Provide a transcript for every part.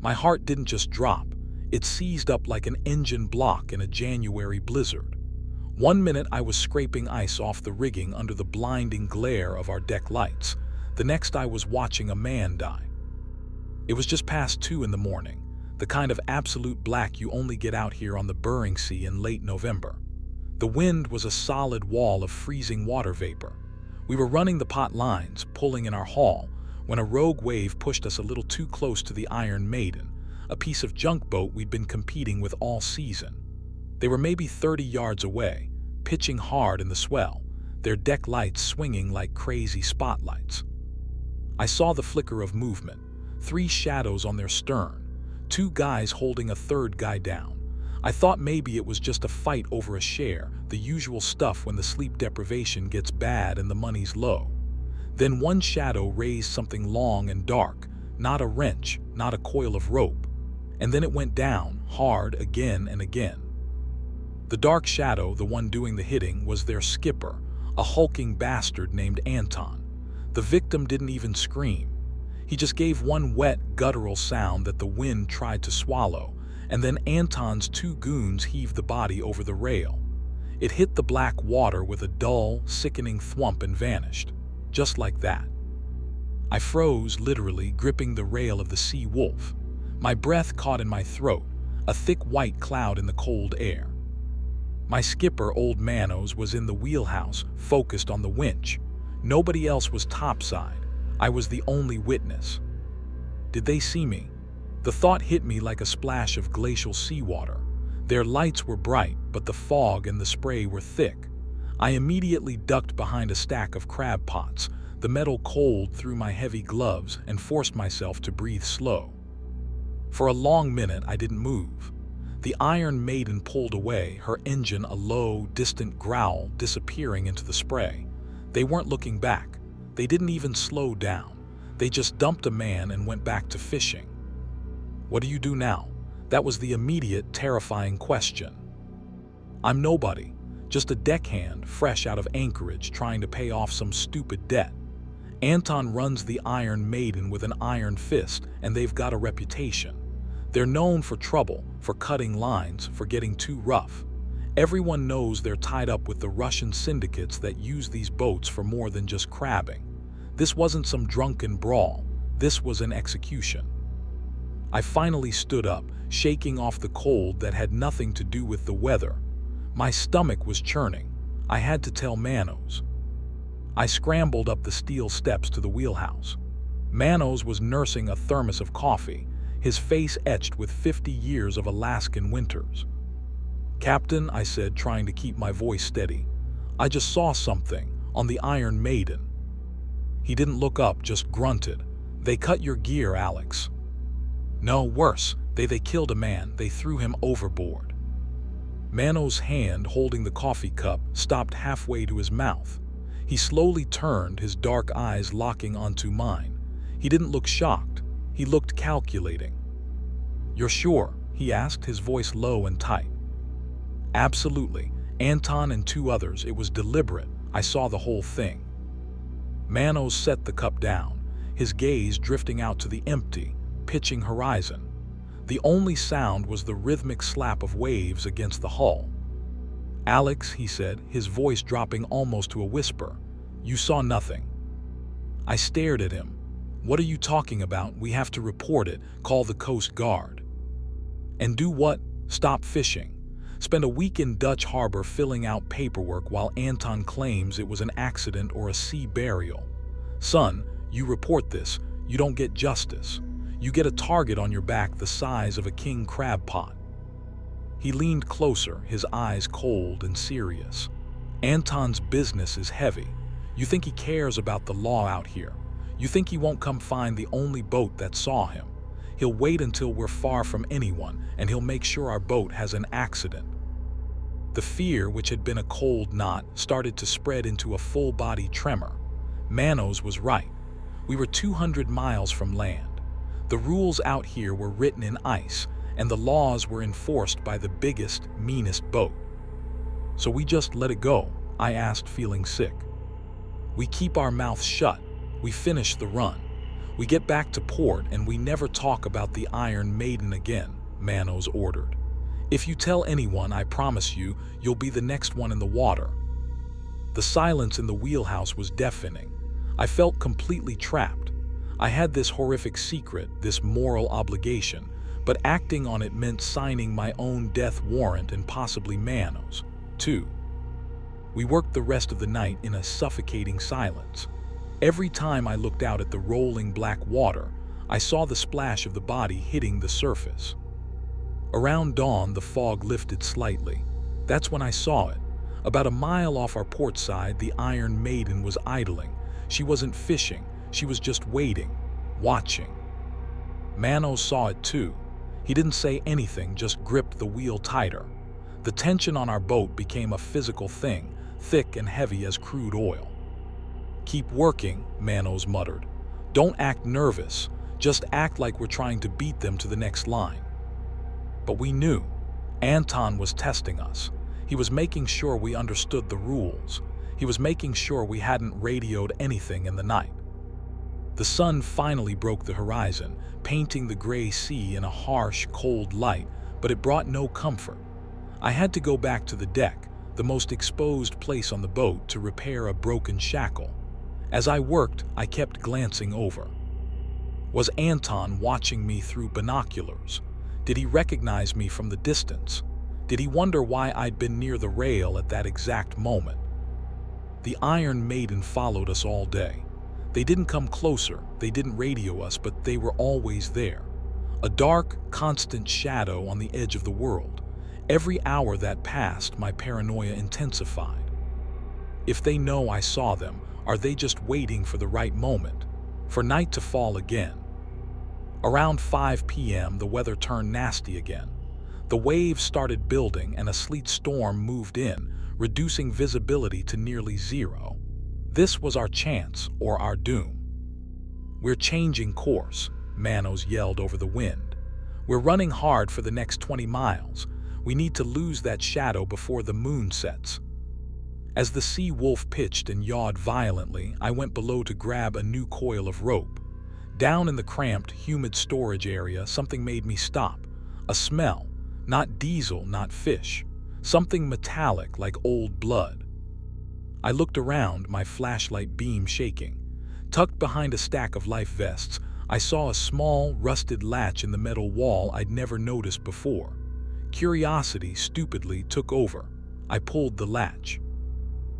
My heart didn't just drop, it seized up like an engine block in a January blizzard. One minute I was scraping ice off the rigging under the blinding glare of our deck lights. The next I was watching a man die. It was just past 2 in the morning, the kind of absolute black you only get out here on the Bering Sea in late November. The wind was a solid wall of freezing water vapor. We were running the pot lines, pulling in our haul, when a rogue wave pushed us a little too close to the Iron Maiden, a piece of junk boat we'd been competing with all season. They were maybe 30 yards away, pitching hard in the swell, their deck lights swinging like crazy spotlights. I saw the flicker of movement, 3 shadows on their stern, 2 guys holding a third guy down. I thought maybe it was just a fight over a share, the usual stuff when the sleep deprivation gets bad and the money's low. Then one shadow raised something long and dark, not a wrench, not a coil of rope. And then it went down, hard, again and again. The dark shadow, the one doing the hitting, was their skipper, a hulking bastard named Anton. The victim didn't even scream. He just gave one wet, guttural sound that the wind tried to swallow, and then Anton's 2 goons heaved the body over the rail. It hit the black water with a dull, sickening thwump and vanished, just like that. I froze, literally, gripping the rail of the Sea Wolf. My breath caught in my throat, a thick white cloud in the cold air. My skipper, old Manos, was in the wheelhouse, focused on the winch. Nobody else was topside. I was the only witness. Did they see me? The thought hit me like a splash of glacial seawater. Their lights were bright, but the fog and the spray were thick. I immediately ducked behind a stack of crab pots, the metal cold through my heavy gloves, and forced myself to breathe slow. For a long minute, I didn't move. The Iron Maiden pulled away, her engine a low, distant growl disappearing into the spray. They weren't looking back. They didn't even slow down. They just dumped a man and went back to fishing. What do you do now? That was the immediate, terrifying question. I'm nobody, just a deckhand fresh out of Anchorage trying to pay off some stupid debt. Anton runs the Iron Maiden with an iron fist, and they've got a reputation. They're known for trouble, for cutting lines, for getting too rough. Everyone knows they're tied up with the Russian syndicates that use these boats for more than just crabbing. This wasn't some drunken brawl. This was an execution. I finally stood up, shaking off the cold that had nothing to do with the weather. My stomach was churning. I had to tell Manos. I scrambled up the steel steps to the wheelhouse. Manos was nursing a thermos of coffee, his face etched with 50 years of Alaskan winters. "Captain," I said, trying to keep my voice steady, "I just saw something on the Iron Maiden." He didn't look up, just grunted. "They cut your gear, Alex." "No, worse. They killed a man. They threw him overboard." Manos' hand, holding the coffee cup, stopped halfway to his mouth. He slowly turned, his dark eyes locking onto mine. He didn't look shocked. He looked calculating. "You're sure?" he asked, his voice low and tight. "Absolutely. Anton and 2 others. It was deliberate. I saw the whole thing." Manos set the cup down, his gaze drifting out to the empty, pitching horizon. The only sound was the rhythmic slap of waves against the hull. "Alex," he said, his voice dropping almost to a whisper, "you saw nothing." I stared at him. "What are you talking about? We have to report it, call the Coast Guard." "And do what? Stop fishing. Spend a week in Dutch Harbor filling out paperwork while Anton claims it was an accident or a sea burial. Son, you report this, you don't get justice. You get a target on your back the size of a king crab pot." He leaned closer, his eyes cold and serious. "Anton's business is heavy. You think he cares about the law out here? You think he won't come find the only boat that saw him? He'll wait until we're far from anyone, and he'll make sure our boat has an accident." The fear, which had been a cold knot, started to spread into a full-body tremor. Manos was right. We were 200 miles from land. The rules out here were written in ice, and the laws were enforced by the biggest, meanest boat. "So we just let it go?" I asked, feeling sick. "We keep our mouths shut. We finish the run. We get back to port and we never talk about the Iron Maiden again, Manos ordered. If you tell anyone, I promise you, you'll be the next one in the water. The silence in the wheelhouse was deafening. I felt completely trapped. I had this horrific secret, this moral obligation, but acting on it meant signing my own death warrant and possibly Manos, too. We worked the rest of the night in a suffocating silence. Every time I looked out at the rolling black water, I saw the splash of the body hitting the surface. Around dawn, the fog lifted slightly. That's when I saw it. About a mile off our port side, the Iron Maiden was idling. She wasn't fishing, she was just waiting, watching. Manos saw it too. He didn't say anything, just gripped the wheel tighter. The tension on our boat became a physical thing, thick and heavy as crude oil. "Keep working," Manos muttered. "Don't act nervous, just act like we're trying to beat them to the next line." But we knew. Anton was testing us. He was making sure we understood the rules. He was making sure we hadn't radioed anything in the night. The sun finally broke the horizon, painting the gray sea in a harsh, cold light, but it brought no comfort. I had to go back to the deck, the most exposed place on the boat, to repair a broken shackle. As I worked, I kept glancing over. Was Anton watching me through binoculars? Did he recognize me from the distance? Did he wonder why I'd been near the rail at that exact moment? The Iron Maiden followed us all day. They didn't come closer, they didn't radio us, but they were always there. A dark, constant shadow on the edge of the world. Every hour that passed, my paranoia intensified. If they know I saw them, are they just waiting for the right moment? For night to fall again? Around 5 p.m., the weather turned nasty again. The waves started building and a sleet storm moved in, reducing visibility to nearly zero. This was our chance or our doom. "We're changing course," Manos yelled over the wind. "We're running hard for the next 20 miles. We need to lose that shadow before the moon sets." As the sea wolf pitched and yawed violently, I went below to grab a new coil of rope. Down in the cramped, humid storage area, something made me stop. A smell. Not diesel, not fish. Something metallic, like old blood. I looked around, my flashlight beam shaking. Tucked behind a stack of life vests, I saw a small, rusted latch in the metal wall I'd never noticed before. Curiosity stupidly took over. I pulled the latch.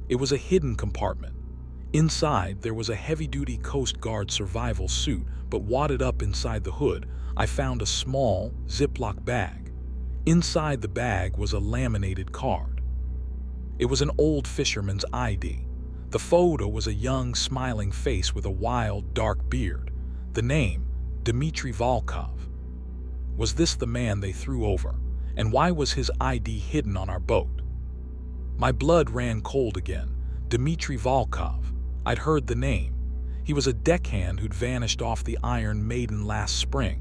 It was a hidden compartment. Inside, there was a heavy-duty Coast Guard survival suit, but wadded up inside the hood, I found a small, Ziploc bag. Inside the bag was a laminated card. It was an old fisherman's ID. The photo was a young, smiling face with a wild, dark beard. The name, Dmitry Volkov. Was this the man they threw over? And why was his ID hidden on our boat? My blood ran cold again. Dmitry Volkov. I'd heard the name. He was a deckhand who'd vanished off the Iron Maiden last spring.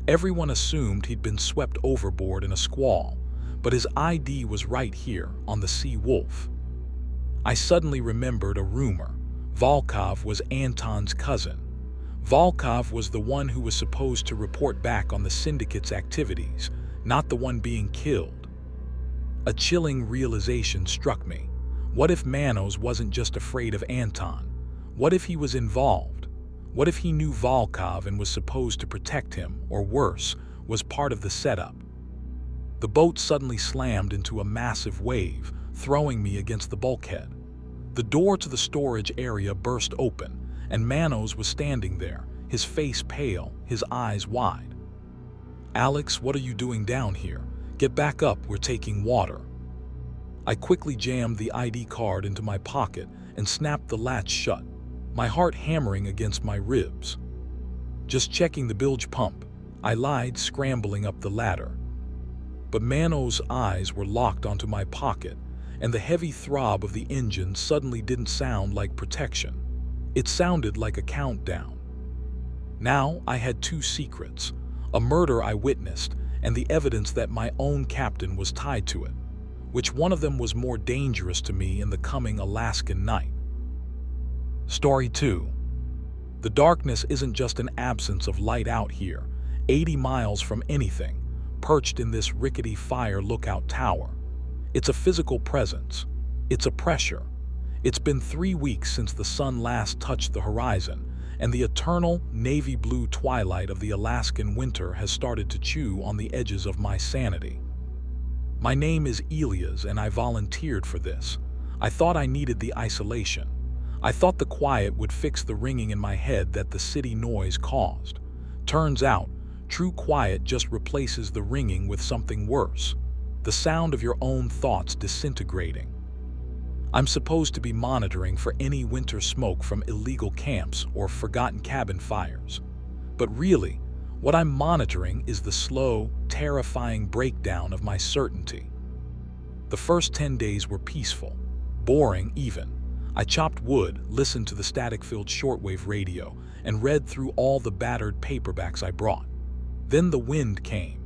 Everyone assumed he'd been swept overboard in a squall, but his ID was right here on the Sea Wolf. I suddenly remembered a rumor. Volkov was Anton's cousin. Volkov was the one who was supposed to report back on the syndicate's activities, not the one being killed. A chilling realization struck me. What if Manos wasn't just afraid of Anton? What if he was involved? What if he knew Volkov and was supposed to protect him, or worse, was part of the setup? The boat suddenly slammed into a massive wave, throwing me against the bulkhead. The door to the storage area burst open, and Manos was standing there, his face pale, his eyes wide. "Alex, what are you doing down here? Get back up, we're taking water." I quickly jammed the ID card into my pocket and snapped the latch shut, my heart hammering against my ribs. "Just checking the bilge pump," I lied, scrambling up the ladder. But Manos' eyes were locked onto my pocket, and the heavy throb of the engine suddenly didn't sound like protection. It sounded like a countdown. Now I had two secrets, a murder I witnessed and the evidence that my own captain was tied to it. Which one of them was more dangerous to me in the coming Alaskan night? Story 2. The darkness isn't just an absence of light out here, 80 miles from anything, perched in this rickety fire lookout tower. It's a physical presence. It's a pressure. It's been 3 weeks since the sun last touched the horizon, and the eternal navy blue twilight of the Alaskan winter has started to chew on the edges of my sanity. My name is Elias, and I volunteered for this. I thought I needed the isolation. I thought the quiet would fix the ringing in my head that the city noise caused. Turns out, true quiet just replaces the ringing with something worse. The sound of your own thoughts disintegrating. I'm supposed to be monitoring for any winter smoke from illegal camps or forgotten cabin fires. But really, what I'm monitoring is the slow, terrifying breakdown of my certainty. The first 10 days were peaceful, boring even. I chopped wood, listened to the static-filled shortwave radio, and read through all the battered paperbacks I brought. Then the wind came.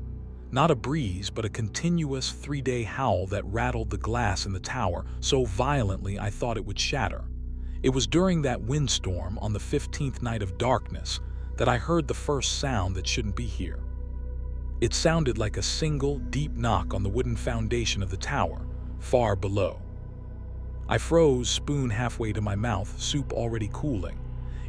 Not a breeze, but a continuous 3-day howl that rattled the glass in the tower so violently I thought it would shatter. It was during that windstorm on the 15th night of darkness that I heard the first sound that shouldn't be here. It sounded like a single, deep knock on the wooden foundation of the tower, far below. I froze, spoon halfway to my mouth, soup already cooling.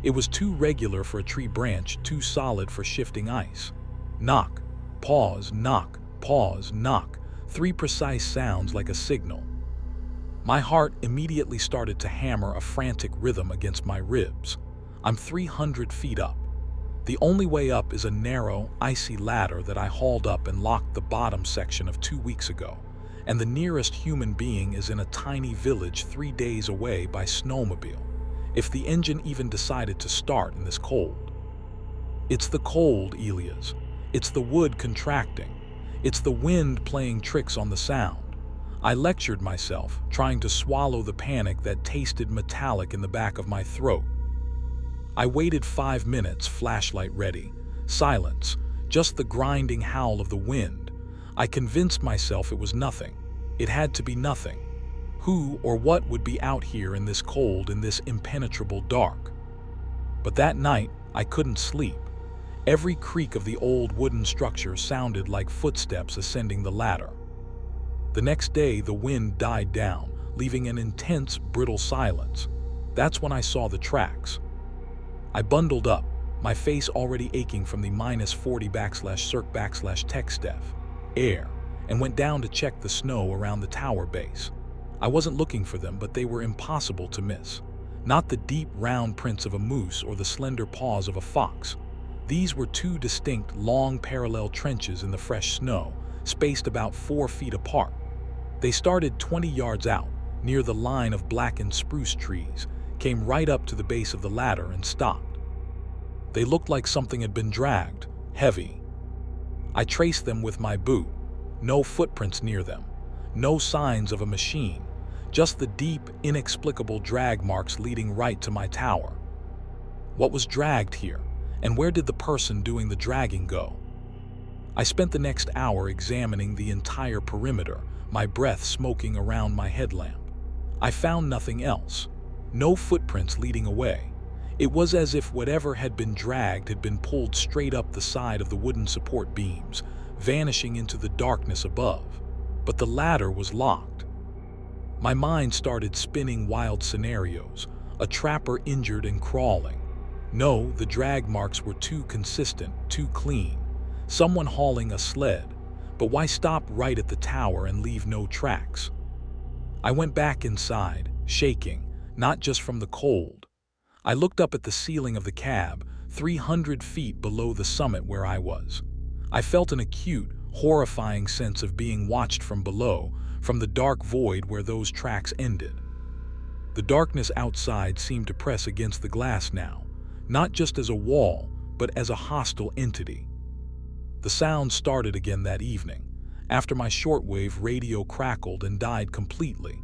It was too regular for a tree branch, too solid for shifting ice. Knock. Pause, knock, pause, knock, 3 precise sounds like a signal. My heart immediately started to hammer a frantic rhythm against my ribs. I'm 300 feet up. The only way up is a narrow, icy ladder that I hauled up and locked the bottom section of 2 weeks ago, and the nearest human being is in a tiny village 3 days away by snowmobile, if the engine even decided to start in this cold. It's the cold, Elias. It's the wood contracting. It's the wind playing tricks on the sound. I lectured myself, trying to swallow the panic that tasted metallic in the back of my throat. I waited 5 minutes, flashlight ready. Silence, just the grinding howl of the wind. I convinced myself it was nothing. It had to be nothing. Who or what would be out here in this cold, in this impenetrable dark? But that night, I couldn't sleep. Every creak of the old wooden structure sounded like footsteps ascending the ladder. The next day, the wind died down, leaving an intense, brittle silence. That's when I saw the tracks. I bundled up, my face already aching from the -40/circ/tech air, and went down to check the snow around the tower base. I wasn't looking for them, but they were impossible to miss. Not the deep, round prints of a moose or the slender paws of a fox. These were 2 distinct, long, parallel trenches in the fresh snow, spaced about 4 feet apart. They started 20 yards out, near the line of blackened spruce trees, came right up to the base of the ladder and stopped. They looked like something had been dragged, heavy. I traced them with my boot. No footprints near them. No signs of a machine. Just the deep, inexplicable drag marks leading right to my tower. What was dragged here? And where did the person doing the dragging go? I spent the next hour examining the entire perimeter, my breath smoking around my headlamp. I found nothing else. No footprints leading away. It was as if whatever had been dragged had been pulled straight up the side of the wooden support beams, vanishing into the darkness above. But the ladder was locked. My mind started spinning wild scenarios, a trapper injured and crawling. No, the drag marks were too consistent, too clean. Someone hauling a sled. But why stop right at the tower and leave no tracks? I went back inside, shaking, not just from the cold. I looked up at the ceiling of the cab, 300 feet below the summit where I was. I felt an acute, horrifying sense of being watched from below, from the dark void where those tracks ended. The darkness outside seemed to press against the glass now, not just as a wall, but as a hostile entity. The sound started again that evening, after my shortwave radio crackled and died completely,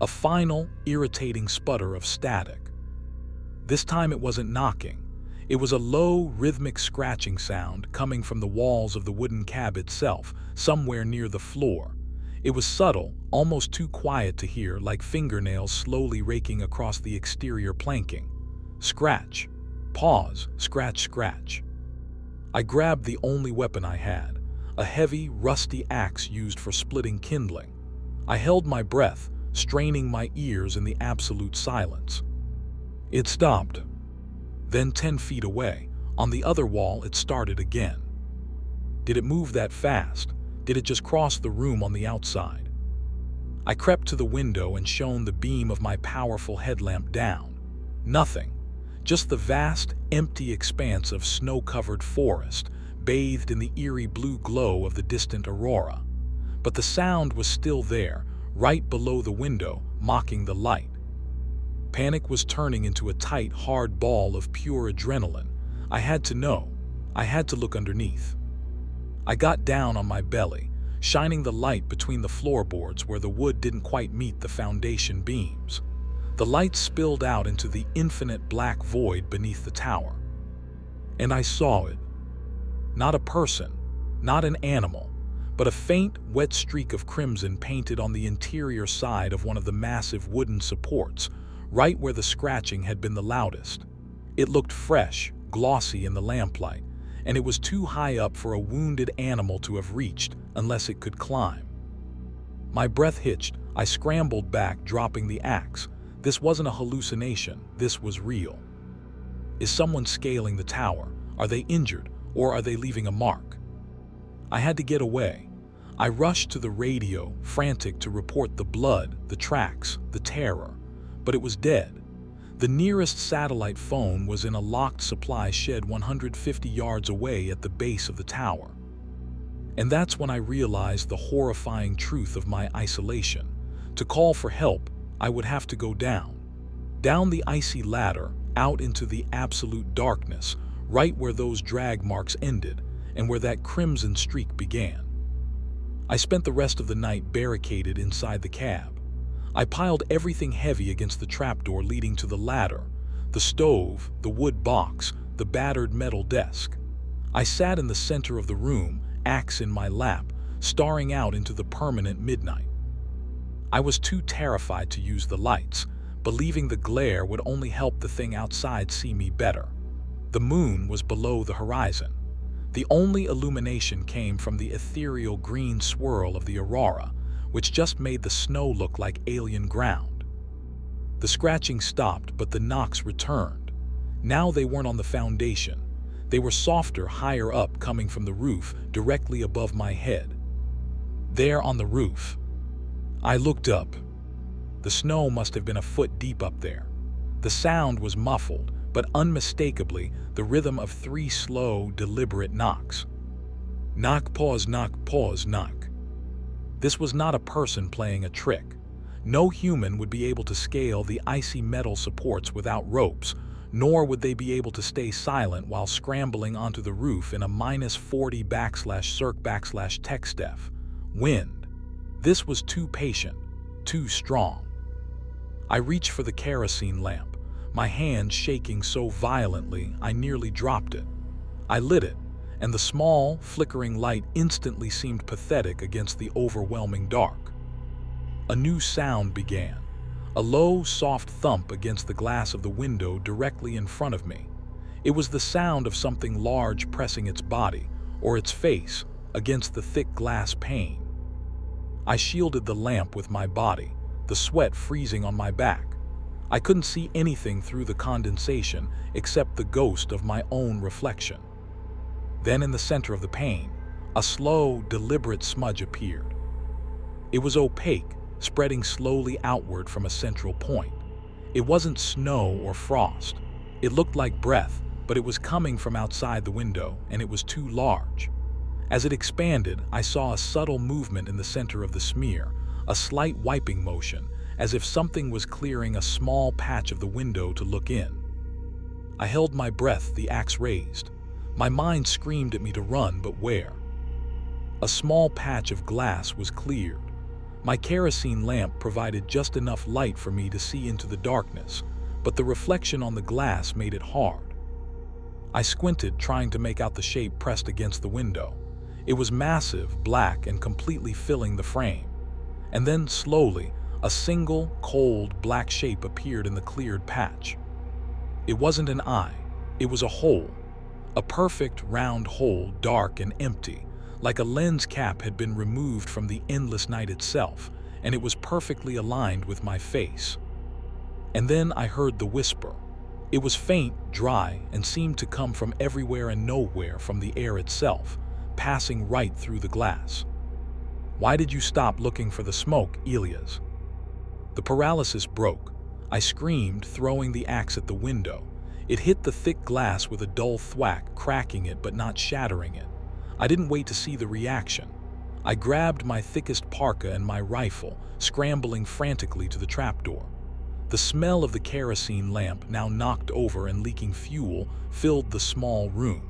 a final, irritating sputter of static. This time it wasn't knocking. It was a low, rhythmic scratching sound coming from the walls of the wooden cab itself, somewhere near the floor. It was subtle, almost too quiet to hear, like fingernails slowly raking across the exterior planking. Scratch. Pause, scratch, scratch. I grabbed the only weapon I had, a heavy, rusty axe used for splitting kindling. I held my breath, straining my ears in the absolute silence. It stopped. Then 10 feet away, on the other wall, it started again. Did it move that fast? Did it just cross the room on the outside? I crept to the window and shone the beam of my powerful headlamp down. Nothing. Just the vast, empty expanse of snow-covered forest, bathed in the eerie blue glow of the distant aurora. But the sound was still there, right below the window, mocking the light. Panic was turning into a tight, hard ball of pure adrenaline. I had to know. I had to look underneath. I got down on my belly, shining the light between the floorboards where the wood didn't quite meet the foundation beams. The light spilled out into the infinite black void beneath the tower. And I saw it. Not a person, not an animal, but a faint, wet streak of crimson painted on the interior side of one of the massive wooden supports, right where the scratching had been the loudest. It looked fresh, glossy in the lamplight, and it was too high up for a wounded animal to have reached unless it could climb. My breath hitched. I scrambled back, dropping the axe. This wasn't a hallucination. This was real. Is someone scaling the tower? Are they injured, or are they leaving a mark? I had to get away. I rushed to the radio, frantic to report the blood, the tracks, the terror. But it was dead. The nearest satellite phone was in a locked supply shed 150 yards away at the base of the tower. And that's when I realized the horrifying truth of my isolation. To call for help, I would have to go down the icy ladder, out into the absolute darkness, right where those drag marks ended and where that crimson streak began. I spent the rest of the night barricaded inside the cab. I piled everything heavy against the trapdoor leading to the ladder, the stove, the wood box, the battered metal desk. I sat in the center of the room, axe in my lap, staring out into the permanent midnight. I was too terrified to use the lights, believing the glare would only help the thing outside see me better. The moon was below the horizon. The only illumination came from the ethereal green swirl of the aurora, which just made the snow look like alien ground. The scratching stopped, but the knocks returned. Now they weren't on the foundation. They were softer, higher up, coming from the roof, directly above my head. There on the roof. I looked up. The snow must have been a foot deep up there. The sound was muffled, but unmistakably the rhythm of 3 slow, deliberate knocks. Knock, pause, knock, pause, knock. This was not a person playing a trick. No human would be able to scale the icy metal supports without ropes, nor would they be able to stay silent while scrambling onto the roof in a -40/circ/tech steph wind. This was too patient, too strong. I reached for the kerosene lamp, my hand shaking so violently I nearly dropped it. I lit it, and the small, flickering light instantly seemed pathetic against the overwhelming dark. A new sound began, a low, soft thump against the glass of the window directly in front of me. It was the sound of something large pressing its body, or its face, against the thick glass pane. I shielded the lamp with my body, the sweat freezing on my back. I couldn't see anything through the condensation except the ghost of my own reflection. Then in the center of the pane, a slow, deliberate smudge appeared. It was opaque, spreading slowly outward from a central point. It wasn't snow or frost. It looked like breath, but it was coming from outside the window, and it was too large. As it expanded, I saw a subtle movement in the center of the smear, a slight wiping motion, as if something was clearing a small patch of the window to look in. I held my breath, the axe raised. My mind screamed at me to run, but where? A small patch of glass was cleared. My kerosene lamp provided just enough light for me to see into the darkness, but the reflection on the glass made it hard. I squinted, trying to make out the shape pressed against the window. It was massive, black, and completely filling the frame. And then, slowly, a single, cold, black shape appeared in the cleared patch. It wasn't an eye. It was a hole, a perfect round hole, dark and empty, like a lens cap had been removed from the endless night itself, and it was perfectly aligned with my face. And then I heard the whisper. It was faint, dry, and seemed to come from everywhere and nowhere, from the air itself, passing right through the glass. "Why did you stop looking for the smoke, Elias?" The paralysis broke. I screamed, throwing the axe at the window. It hit the thick glass with a dull thwack, cracking it but not shattering it. I didn't wait to see the reaction. I grabbed my thickest parka and my rifle, scrambling frantically to the trapdoor. The smell of the kerosene lamp, now knocked over and leaking fuel, filled the small room.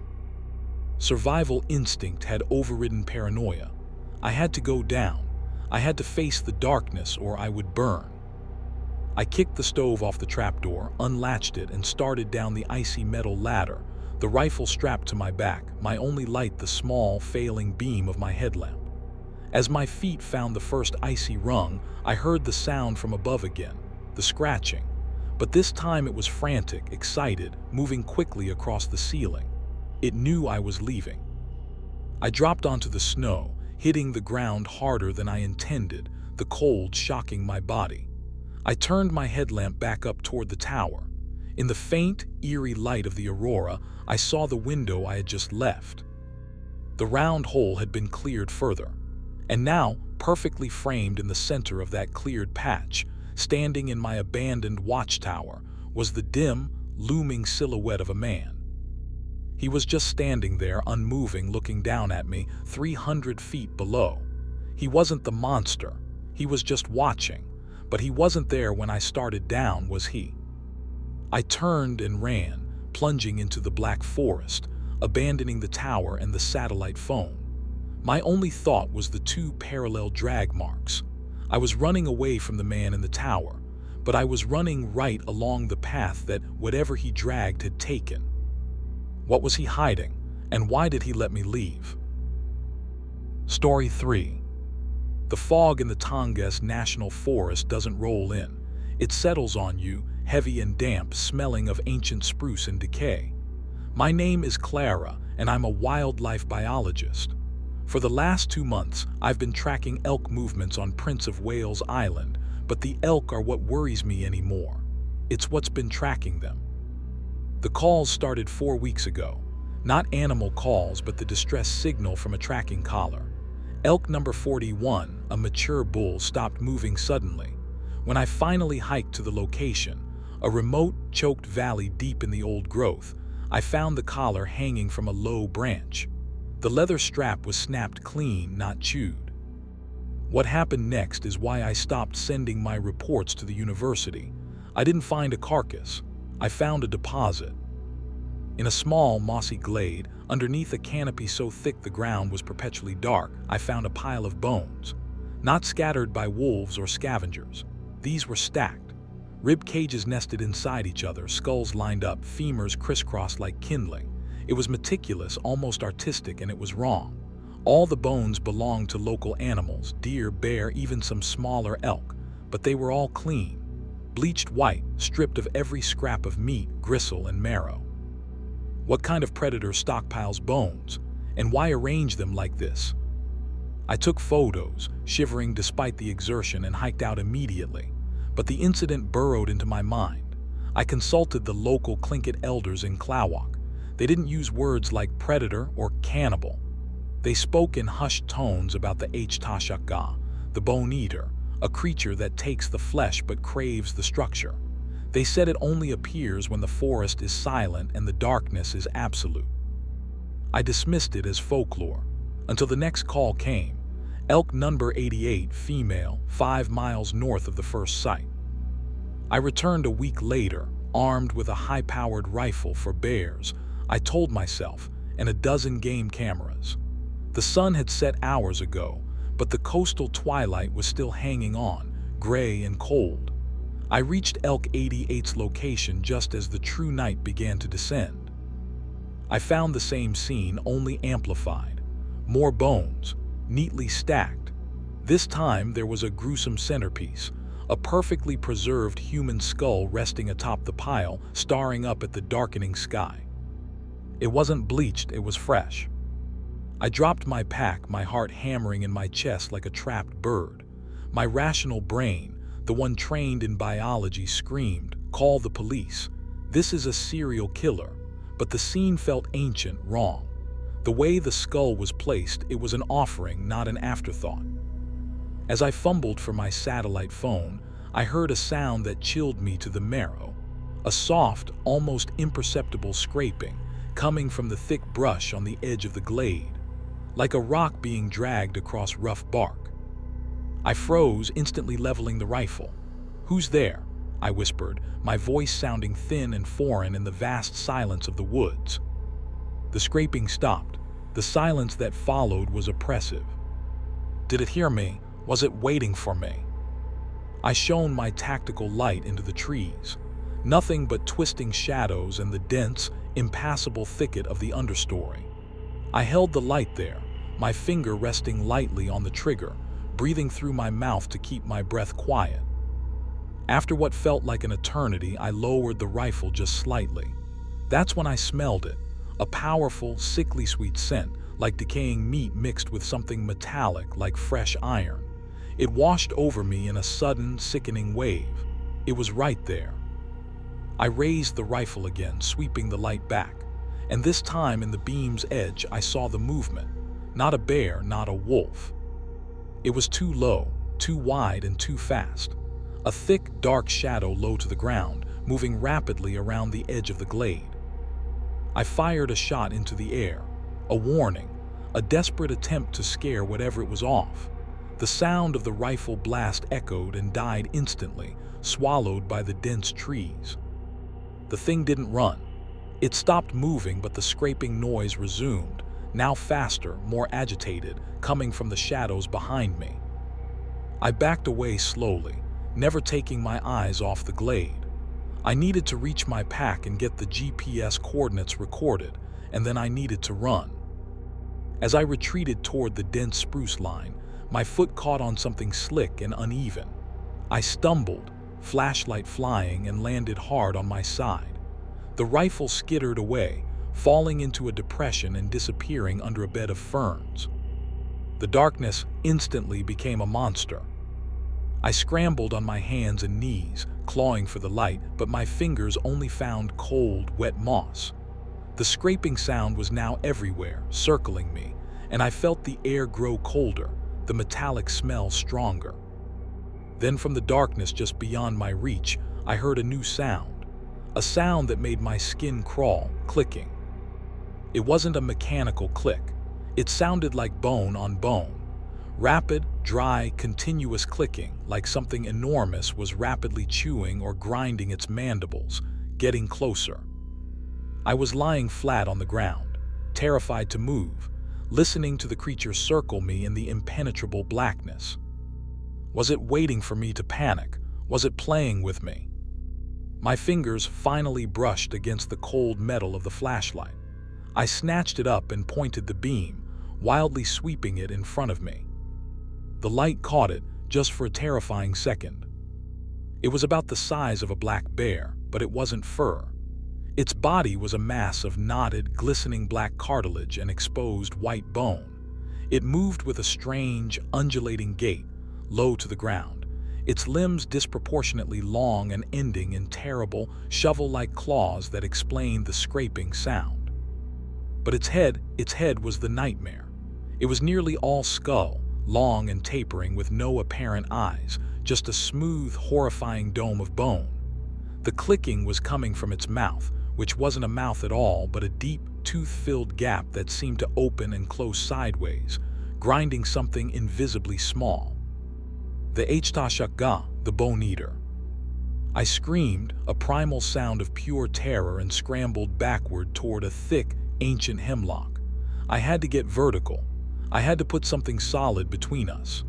Survival instinct had overridden paranoia. I had to go down. I had to face the darkness or I would burn. I kicked the stove off the trapdoor, unlatched it, and started down the icy metal ladder, the rifle strapped to my back, my only light the small, failing beam of my headlamp. As my feet found the first icy rung, I heard the sound from above again, the scratching. But this time it was frantic, excited, moving quickly across the ceiling. It knew I was leaving. I dropped onto the snow, hitting the ground harder than I intended, the cold shocking my body. I turned my headlamp back up toward the tower. In the faint, eerie light of the aurora, I saw the window I had just left. The round hole had been cleared further, and now, perfectly framed in the center of that cleared patch, standing in my abandoned watchtower, was the dim, looming silhouette of a man. He was just standing there, unmoving, looking down at me, 300 feet below. He wasn't the monster. He was just watching. But he wasn't there when I started down, was he? I turned and ran, plunging into the black forest, abandoning the tower and the satellite phone. My only thought was the two parallel drag marks. I was running away from the man in the tower, but I was running right along the path that whatever he dragged had taken. What was he hiding, and why did he let me leave? Story 3. The fog in the Tongass National Forest doesn't roll in. It settles on you, heavy and damp, smelling of ancient spruce and decay. My name is Clara, and I'm a wildlife biologist. For the last 2 months, I've been tracking elk movements on Prince of Wales Island, but the elk are what worries me anymore. It's what's been tracking them. The calls started 4 weeks ago. Not animal calls, but the distress signal from a tracking collar. Elk number 41, a mature bull, stopped moving suddenly. When I finally hiked to the location, a remote, choked valley deep in the old growth, I found the collar hanging from a low branch. The leather strap was snapped clean, not chewed. What happened next is why I stopped sending my reports to the university. I didn't find a carcass. I found a deposit. In a small, mossy glade, underneath a canopy so thick the ground was perpetually dark, I found a pile of bones. Not scattered by wolves or scavengers. These were stacked. Rib cages nested inside each other, skulls lined up, femurs crisscrossed like kindling. It was meticulous, almost artistic, and it was wrong. All the bones belonged to local animals, deer, bear, even some smaller elk, but they were all clean, bleached white, stripped of every scrap of meat, gristle, and marrow. What kind of predator stockpiles bones, and why arrange them like this? I took photos, shivering despite the exertion, and hiked out immediately, but the incident burrowed into my mind. I consulted the local Tlingit elders in Klawak. They didn't use words like predator or cannibal. They spoke in hushed tones about the Tashaka, the bone eater, a creature that takes the flesh but craves the structure. They said it only appears when the forest is silent and the darkness is absolute. I dismissed it as folklore, until the next call came. Elk number 88, female, 5 miles north of the first site. I returned a week later, armed with a high-powered rifle for bears, I told myself, and a dozen game cameras. The sun had set hours ago, but the coastal twilight was still hanging on, gray and cold. I reached Elk 88's location just as the true night began to descend. I found the same scene, only amplified. More bones, neatly stacked. This time there was a gruesome centerpiece, a perfectly preserved human skull resting atop the pile, staring up at the darkening sky. It wasn't bleached, it was fresh. I dropped my pack, my heart hammering in my chest like a trapped bird. My rational brain, the one trained in biology, screamed, "Call the police. This is a serial killer." But the scene felt ancient, wrong. The way the skull was placed, it was an offering, not an afterthought. As I fumbled for my satellite phone, I heard a sound that chilled me to the marrow. A soft, almost imperceptible scraping coming from the thick brush on the edge of the glade, like a rock being dragged across rough bark. I froze, instantly leveling the rifle. "Who's there?" I whispered, my voice sounding thin and foreign in the vast silence of the woods. The scraping stopped. The silence that followed was oppressive. Did it hear me? Was it waiting for me? I shone my tactical light into the trees. Nothing but twisting shadows and the dense, impassable thicket of the understory. I held the light there, my finger resting lightly on the trigger, breathing through my mouth to keep my breath quiet. After what felt like an eternity, I lowered the rifle just slightly. That's when I smelled it, a powerful, sickly sweet scent, like decaying meat mixed with something metallic like fresh iron. It washed over me in a sudden, sickening wave. It was right there. I raised the rifle again, sweeping the light back, and this time in the beam's edge I saw the movement. Not a bear, not a wolf. It was too low, too wide, and too fast. A thick, dark shadow low to the ground, moving rapidly around the edge of the glade. I fired a shot into the air, a warning, a desperate attempt to scare whatever it was off. The sound of the rifle blast echoed and died instantly, swallowed by the dense trees. The thing didn't run. It stopped moving, but the scraping noise resumed, now faster, more agitated, coming from the shadows behind me. I backed away slowly, never taking my eyes off the glade. I needed to reach my pack and get the GPS coordinates recorded, and then I needed to run. As I retreated toward the dense spruce line, my foot caught on something slick and uneven. I stumbled, flashlight flying, and landed hard on my side. The rifle skittered away, falling into a depression and disappearing under a bed of ferns. The darkness instantly became a monster. I scrambled on my hands and knees, clawing for the light, but my fingers only found cold, wet moss. The scraping sound was now everywhere, circling me, and I felt the air grow colder, the metallic smell stronger. Then from the darkness just beyond my reach, I heard a new sound, a sound that made my skin crawl, clicking. It wasn't a mechanical click. It sounded like bone on bone. Rapid, dry, continuous clicking, like something enormous was rapidly chewing or grinding its mandibles, getting closer. I was lying flat on the ground, terrified to move, listening to the creature circle me in the impenetrable blackness. Was it waiting for me to panic? Was it playing with me? My fingers finally brushed against the cold metal of the flashlight. I snatched it up and pointed the beam, wildly sweeping it in front of me. The light caught it, just for a terrifying second. It was about the size of a black bear, but it wasn't fur. Its body was a mass of knotted, glistening black cartilage and exposed white bone. It moved with a strange, undulating gait, low to the ground, its limbs disproportionately long and ending in terrible, shovel-like claws that explained the scraping sound. But its head was the nightmare. It was nearly all skull, long and tapering with no apparent eyes, just a smooth, horrifying dome of bone. The clicking was coming from its mouth, which wasn't a mouth at all, but a deep, tooth-filled gap that seemed to open and close sideways, grinding something invisibly small. The Htashakga, the bone eater. I screamed, a primal sound of pure terror, and scrambled backward toward a thick, ancient hemlock. I had to get vertical. I had to put something solid between us.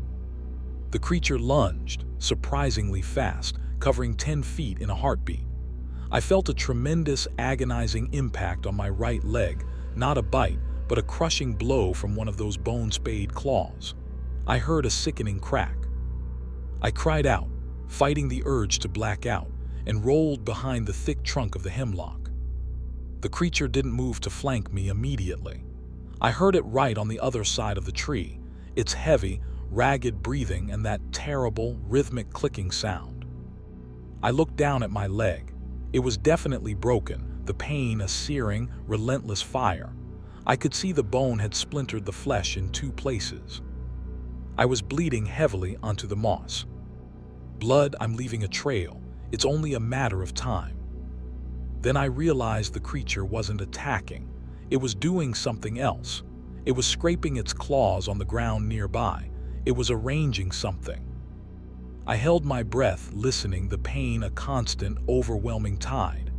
The creature lunged, surprisingly fast, covering 10 feet in a heartbeat. I felt a tremendous, agonizing impact on my right leg, not a bite, but a crushing blow from one of those bone-spade claws. I heard a sickening crack. I cried out, fighting the urge to black out, and rolled behind the thick trunk of the hemlock. The creature didn't move to flank me immediately. I heard it right on the other side of the tree, its heavy, ragged breathing and that terrible, rhythmic clicking sound. I looked down at my leg. It was definitely broken, the pain a searing, relentless fire. I could see the bone had splintered the flesh in 2 places. I was bleeding heavily onto the moss. Blood, I'm leaving a trail. It's only a matter of time. Then I realized the creature wasn't attacking. It was doing something else. It was scraping its claws on the ground nearby. It was arranging something. I held my breath, listening, the pain a constant, overwhelming tide.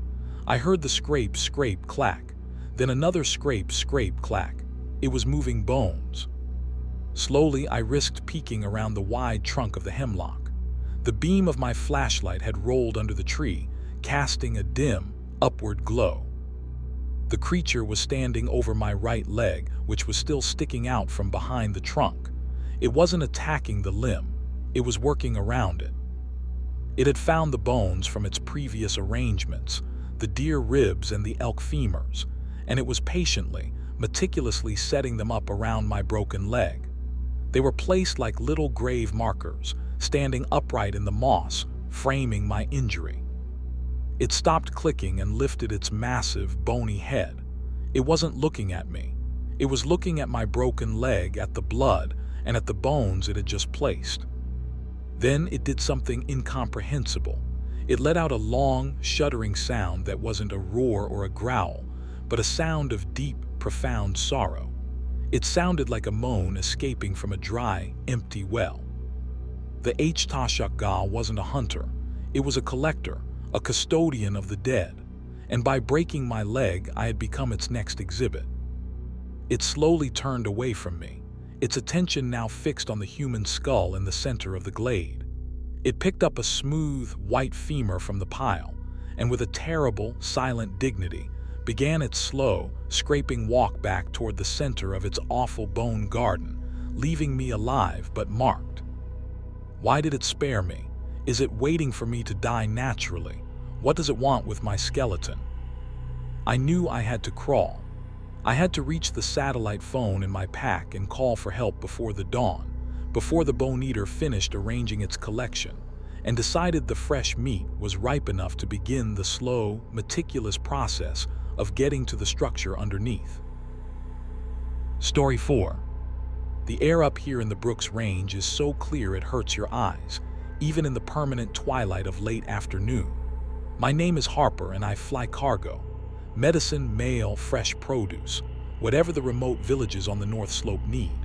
I heard the scrape, scrape, clack. Then another scrape, scrape, clack. It was moving bones. Slowly, I risked peeking around the wide trunk of the hemlock. The beam of my flashlight had rolled under the tree, casting a dim, upward glow. The creature was standing over my right leg, which was still sticking out from behind the trunk. It wasn't attacking the limb. It was working around it. It had found the bones from its previous arrangements, the deer ribs and the elk femurs, and it was patiently, meticulously setting them up around my broken leg. They were placed like little grave markers, standing upright in the moss, framing my injury. It stopped clicking and lifted its massive, bony head. It wasn't looking at me. It was looking at my broken leg, at the blood, and at the bones it had just placed. Then it did something incomprehensible. It let out a long, shuddering sound that wasn't a roar or a growl, but a sound of deep, profound sorrow. It sounded like a moan escaping from a dry, empty well. The Tashakgal wasn't a hunter. It was a collector, a custodian of the dead, and by breaking my leg, I had become its next exhibit. It slowly turned away from me, its attention now fixed on the human skull in the center of the glade. It picked up a smooth, white femur from the pile, and with a terrible, silent dignity, began its slow, scraping walk back toward the center of its awful bone garden, leaving me alive but marked. Why did it spare me? Is it waiting for me to die naturally? What does it want with my skeleton? I knew I had to crawl. I had to reach the satellite phone in my pack and call for help before the dawn, before the bone eater finished arranging its collection, and decided the fresh meat was ripe enough to begin the slow, meticulous process of getting to the structure underneath. Story 4. The air up here in the Brooks Range is so clear it hurts your eyes, even in the permanent twilight of late afternoon. My name is Harper and I fly cargo. Medicine, mail, fresh produce, whatever the remote villages on the North Slope need.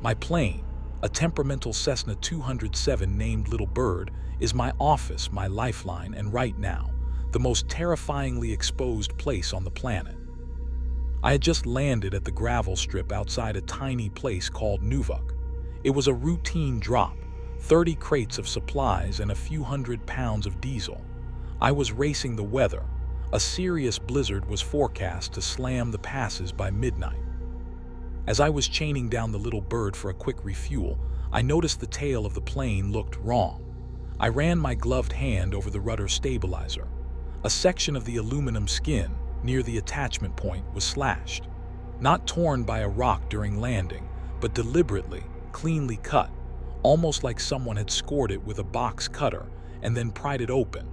My plane, a temperamental Cessna 207 named Little Bird, is my office, my lifeline, and right now, the most terrifyingly exposed place on the planet. I had just landed at the gravel strip outside a tiny place called Nuvuk. It was a routine drop, 30 crates of supplies and a few hundred pounds of diesel. I was racing the weather. A serious blizzard was forecast to slam the passes by midnight. As I was chaining down the Little Bird for a quick refuel, I noticed the tail of the plane looked wrong. I ran my gloved hand over the rudder stabilizer. A section of the aluminum skin, near the attachment point, was slashed. Not torn by a rock during landing, but deliberately, cleanly cut, almost like someone had scored it with a box cutter and then pried it open.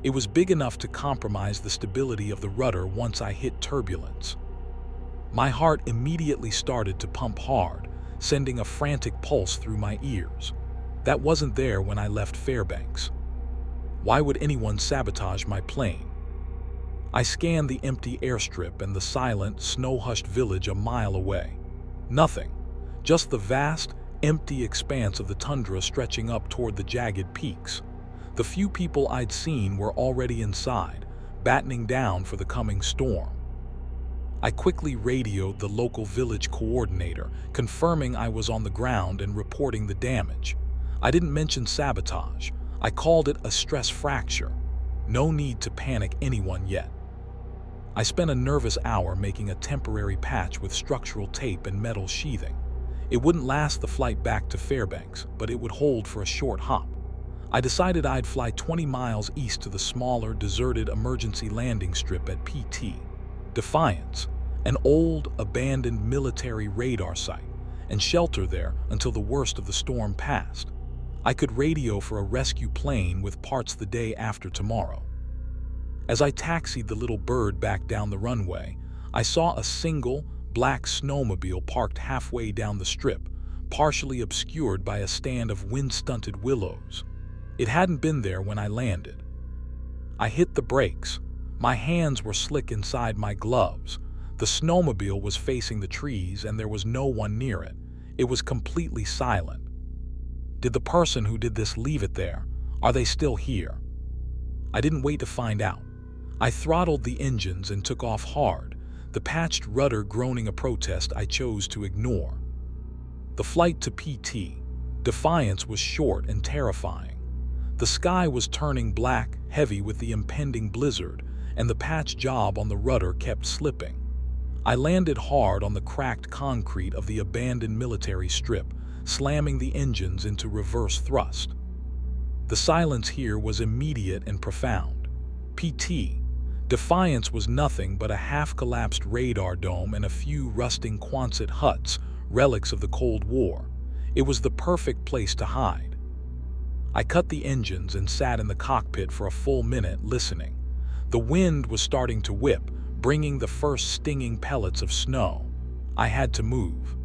It was big enough to compromise the stability of the rudder once I hit turbulence. My heart immediately started to pump hard, sending a frantic pulse through my ears. That wasn't there when I left Fairbanks. Why would anyone sabotage my plane? I scanned the empty airstrip and the silent, snow-hushed village a mile away. Nothing. Just the vast, empty expanse of the tundra stretching up toward the jagged peaks. The few people I'd seen were already inside, battening down for the coming storm. I quickly radioed the local village coordinator, confirming I was on the ground and reporting the damage. I didn't mention sabotage. I called it a stress fracture. No need to panic anyone yet. I spent a nervous hour making a temporary patch with structural tape and metal sheathing. It wouldn't last the flight back to Fairbanks, but it would hold for a short hop. I decided I'd fly 20 miles east to the smaller, deserted emergency landing strip at PT. Defiance, an old, abandoned military radar site, and shelter there until the worst of the storm passed. I could radio for a rescue plane with parts the day after tomorrow. As I taxied the little bird back down the runway, I saw a single, black snowmobile parked halfway down the strip, partially obscured by a stand of wind-stunted willows. It hadn't been there when I landed. I hit the brakes. My hands were slick inside my gloves. The snowmobile was facing the trees and there was no one near it. It was completely silent. Did the person who did this leave it there? Are they still here? I didn't wait to find out. I throttled the engines and took off hard, the patched rudder groaning a protest I chose to ignore. The flight to PT, Defiance, was short and terrifying. The sky was turning black, heavy with the impending blizzard, and the patch job on the rudder kept slipping. I landed hard on the cracked concrete of the abandoned military strip, slamming the engines into reverse thrust. The silence here was immediate and profound. PT, Defiance, was nothing but a half-collapsed radar dome and a few rusting Quonset huts, relics of the Cold War. It was the perfect place to hide. I cut the engines and sat in the cockpit for a full minute listening. The wind was starting to whip, bringing the first stinging pellets of snow. I had to move.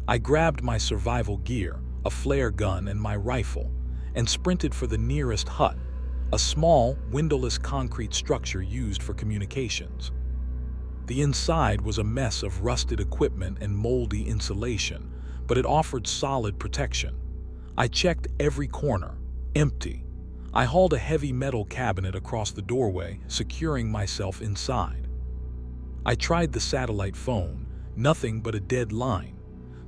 I grabbed my survival gear, a flare gun and my rifle, and sprinted for the nearest hut, a small, windowless concrete structure used for communications. The inside was a mess of rusted equipment and moldy insulation, but it offered solid protection. I checked every corner, empty. I hauled a heavy metal cabinet across the doorway, securing myself inside. I tried the satellite phone, nothing but a dead line.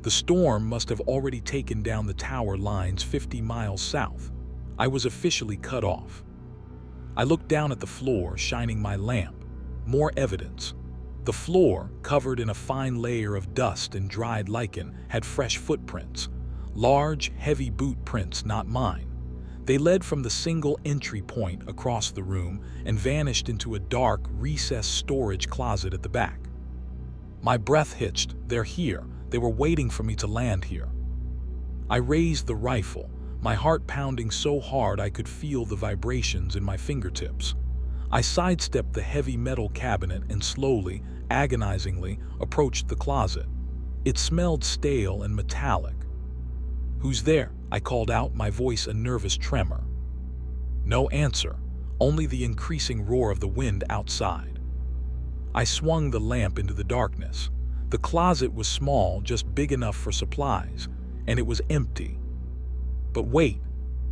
The storm must have already taken down the tower lines 50 miles south. I was officially cut off. I looked down at the floor, shining my lamp. More evidence. The floor, covered in a fine layer of dust and dried lichen, had fresh footprints. Large, heavy boot prints, not mine. They led from the single entry point across the room and vanished into a dark, recessed storage closet at the back. My breath hitched. They're here. They were waiting for me to land here. I raised the rifle, my heart pounding so hard I could feel the vibrations in my fingertips. I sidestepped the heavy metal cabinet and slowly, agonizingly, approached the closet. It smelled stale and metallic. "Who's there?" I called out, my voice a nervous tremor. No answer, only the increasing roar of the wind outside. I swung the lamp into the darkness. The closet was small, just big enough for supplies, and it was empty. But wait,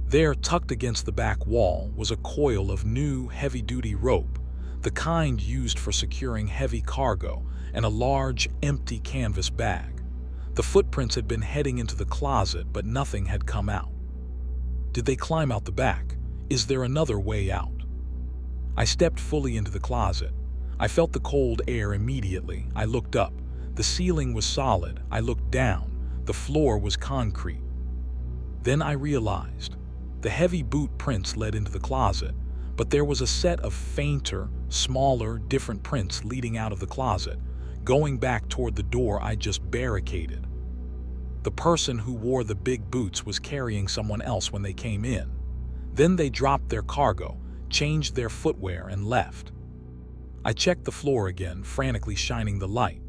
there, tucked against the back wall, was a coil of new, heavy-duty rope, the kind used for securing heavy cargo, and a large, empty canvas bag. The footprints had been heading into the closet, but nothing had come out. Did they climb out the back? Is there another way out? I stepped fully into the closet. I felt the cold air immediately. I looked up. The ceiling was solid. I looked down. The floor was concrete. Then I realized. The heavy boot prints led into the closet, but there was a set of fainter, smaller, different prints leading out of the closet, going back toward the door I just barricaded. The person who wore the big boots was carrying someone else when they came in. Then they dropped their cargo, changed their footwear, and left. I checked the floor again, frantically shining the light.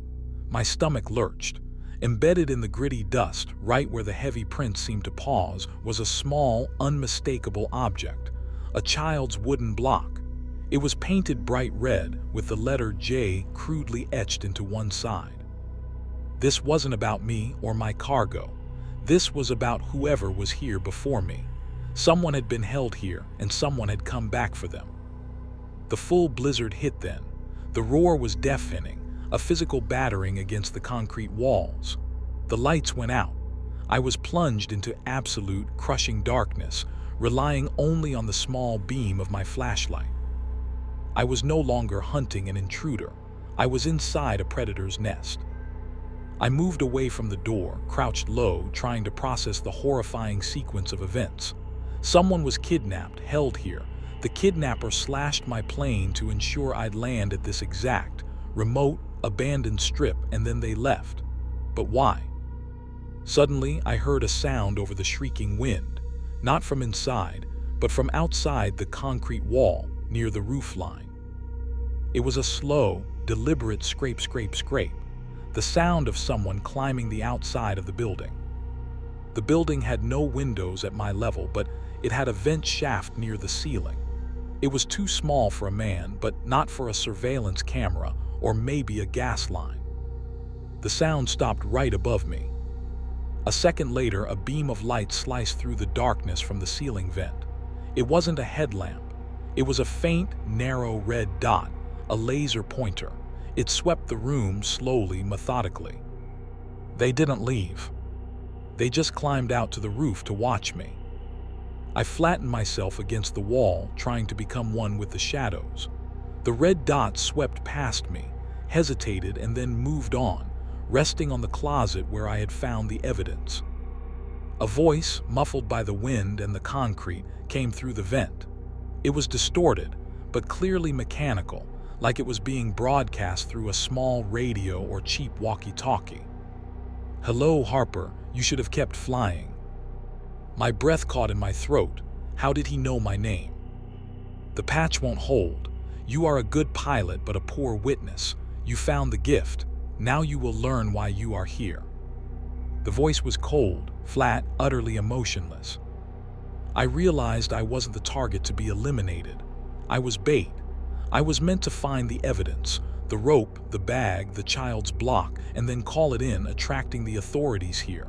My stomach lurched. Embedded in the gritty dust, right where the heavy prints seemed to pause, was a small, unmistakable object, a child's wooden block. It was painted bright red, with the letter J crudely etched into one side. This wasn't about me or my cargo. This was about whoever was here before me. Someone had been held here, and someone had come back for them. The full blizzard hit then. The roar was deafening, a physical battering against the concrete walls. The lights went out. I was plunged into absolute, crushing darkness, relying only on the small beam of my flashlight. I was no longer hunting an intruder. I was inside a predator's nest. I moved away from the door, crouched low, trying to process the horrifying sequence of events. Someone was kidnapped, held here. The kidnapper slashed my plane to ensure I'd land at this exact, remote, abandoned strip, and then they left. But why? Suddenly, I heard a sound over the shrieking wind, not from inside, but from outside the concrete wall near the roof line. It was a slow, deliberate scrape, scrape, scrape, the sound of someone climbing the outside of the building. The building had no windows at my level, but it had a vent shaft near the ceiling. It was too small for a man, but not for a surveillance camera or maybe a gas line. The sound stopped right above me. A second later, a beam of light sliced through the darkness from the ceiling vent. It wasn't a headlamp. It was a faint, narrow red dot, a laser pointer. It swept the room slowly, methodically. They didn't leave. They just climbed out to the roof to watch me. I flattened myself against the wall, trying to become one with the shadows. The red dot swept past me, hesitated, and then moved on, resting on the closet where I had found the evidence. A voice, muffled by the wind and the concrete, came through the vent. It was distorted, but clearly mechanical, like it was being broadcast through a small radio or cheap walkie-talkie. "Hello, Harper, you should have kept flying." My breath caught in my throat. How did he know my name? "The patch won't hold. You are a good pilot but a poor witness. You found the gift. Now you will learn why you are here." The voice was cold, flat, utterly emotionless. I realized I wasn't the target to be eliminated. I was bait. I was meant to find the evidence, the rope, the bag, the child's block, and then call it in, attracting the authorities here.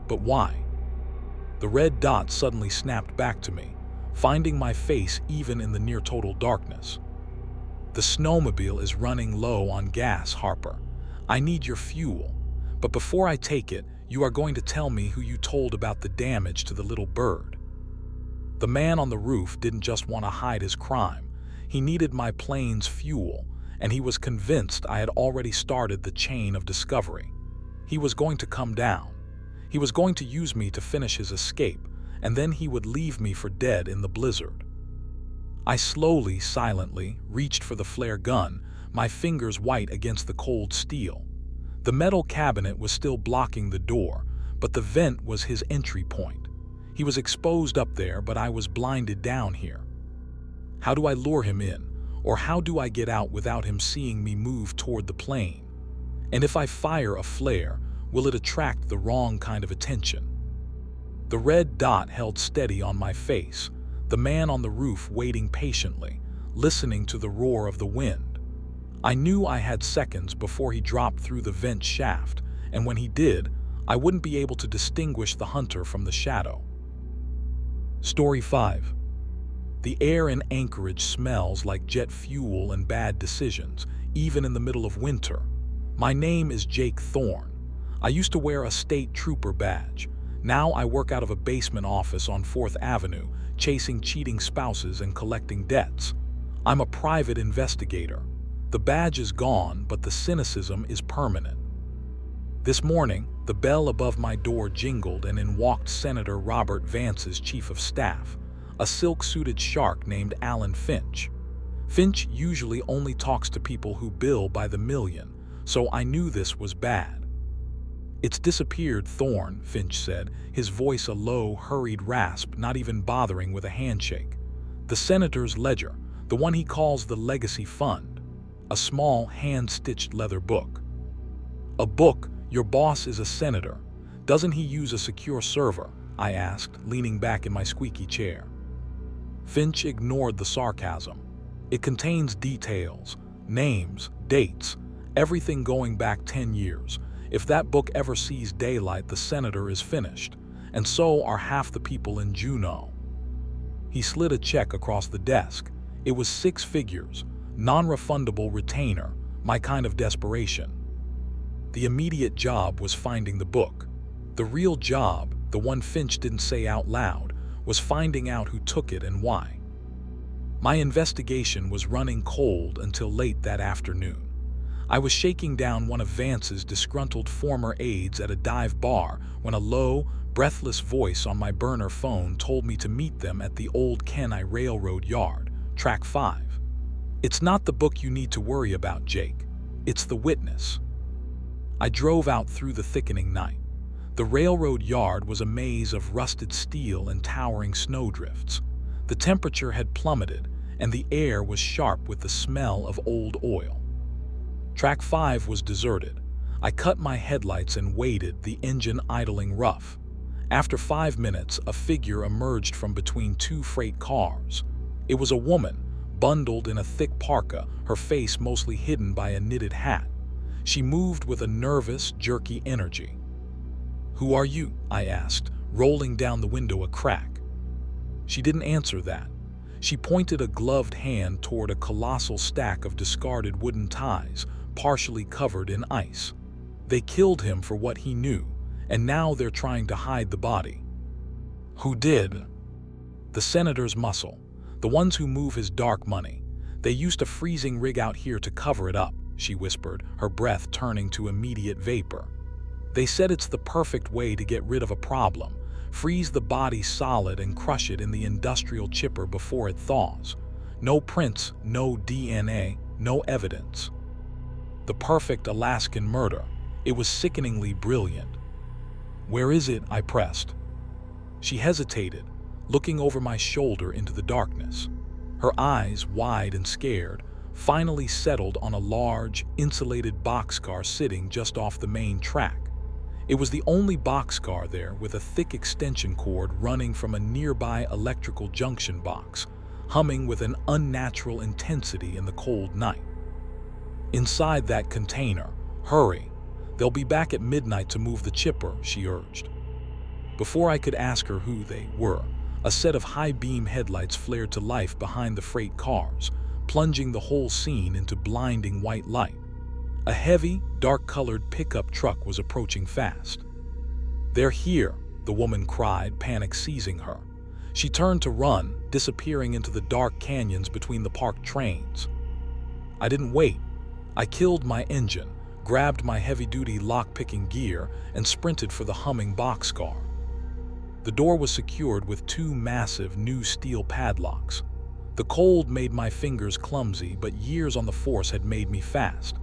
But why? The red dot suddenly snapped back to me, finding my face even in the near-total darkness. "The snowmobile is running low on gas, Harper. I need your fuel. But before I take it, you are going to tell me who you told about the damage to the little bird." The man on the roof didn't just want to hide his crime. He needed my plane's fuel, and he was convinced I had already started the chain of discovery. He was going to come down. He was going to use me to finish his escape, and then he would leave me for dead in the blizzard. I slowly, silently, reached for the flare gun, my fingers white against the cold steel. The metal cabinet was still blocking the door, but the vent was his entry point. He was exposed up there, but I was blinded down here. How do I lure him in, or how do I get out without him seeing me move toward the plane? And if I fire a flare, will it attract the wrong kind of attention? The red dot held steady on my face, the man on the roof waiting patiently, listening to the roar of the wind. I knew I had seconds before he dropped through the vent shaft, and when he did, I wouldn't be able to distinguish the hunter from the shadow. Story 5. The air in Anchorage smells like jet fuel and bad decisions, even in the middle of winter. My name is Jake Thorne. I used to wear a state trooper badge. Now I work out of a basement office on 4th Avenue, chasing cheating spouses and collecting debts. I'm a private investigator. The badge is gone, but the cynicism is permanent. This morning, the bell above my door jingled, and in walked Senator Robert Vance's chief of staff, a silk-suited shark named Alan Finch. Finch usually only talks to people who bill by the million, so I knew this was bad. "It's disappeared, Thorne," Finch said, his voice a low, hurried rasp, not even bothering with a handshake. "The senator's ledger, the one he calls the legacy fund. A small, hand-stitched leather book." "A book? Your boss is a senator. Doesn't he use a secure server?" I asked, leaning back in my squeaky chair. Finch ignored the sarcasm. "It contains details, names, dates, everything going back 10 years. If that book ever sees daylight, the senator is finished, and so are half the people in Juneau." He slid a check across the desk. It was 6 figures, non-refundable retainer, my kind of desperation. The immediate job was finding the book. The real job, the one Finch didn't say out loud, was finding out who took it and why. My investigation was running cold until late that afternoon. I was shaking down one of Vance's disgruntled former aides at a dive bar when a low, breathless voice on my burner phone told me to meet them at the old Kenai Railroad yard, track 5. "It's not the book you need to worry about, Jake. It's the witness. I drove out through the thickening night. The railroad yard was a maze of rusted steel and towering snowdrifts. The temperature had plummeted, and the air was sharp with the smell of old oil. Track 5 was deserted. I cut my headlights and waited, the engine idling rough. After 5 minutes, a figure emerged from between two freight cars. It was a woman, bundled in a thick parka, her face mostly hidden by a knitted hat. She moved with a nervous, jerky energy. "Who are you?" I asked, rolling down the window a crack. She didn't answer that. She pointed a gloved hand toward a colossal stack of discarded wooden ties, partially covered in ice. They killed him for what he knew, and now they're trying to hide the body. "Who did?" "The senator's muscle. The ones who move his dark money. They used a freezing rig out here to cover it up," she whispered, her breath turning to immediate vapor. "They said it's the perfect way to get rid of a problem. Freeze the body solid and crush it in the industrial chipper before it thaws. No prints, no DNA, no evidence. The perfect Alaskan murder. It was sickeningly brilliant." "Where is it?" I pressed. She hesitated, looking over my shoulder into the darkness. Her eyes, wide and scared, finally settled on a large, insulated boxcar sitting just off the main track. It was the only boxcar there, with a thick extension cord running from a nearby electrical junction box, humming with an unnatural intensity in the cold night. "Inside that container. Hurry. They'll be back at midnight to move the chipper," she urged. Before I could ask her who they were, a set of high-beam headlights flared to life behind the freight cars, plunging the whole scene into blinding white light. A heavy, dark-colored pickup truck was approaching fast. "They're here," the woman cried, panic seizing her. She turned to run, disappearing into the dark canyons between the parked trains. I didn't wait. I killed my engine, grabbed my heavy-duty lock-picking gear, and sprinted for the humming boxcar. The door was secured with two massive new steel padlocks. The cold made my fingers clumsy, but years on the force had made me fast.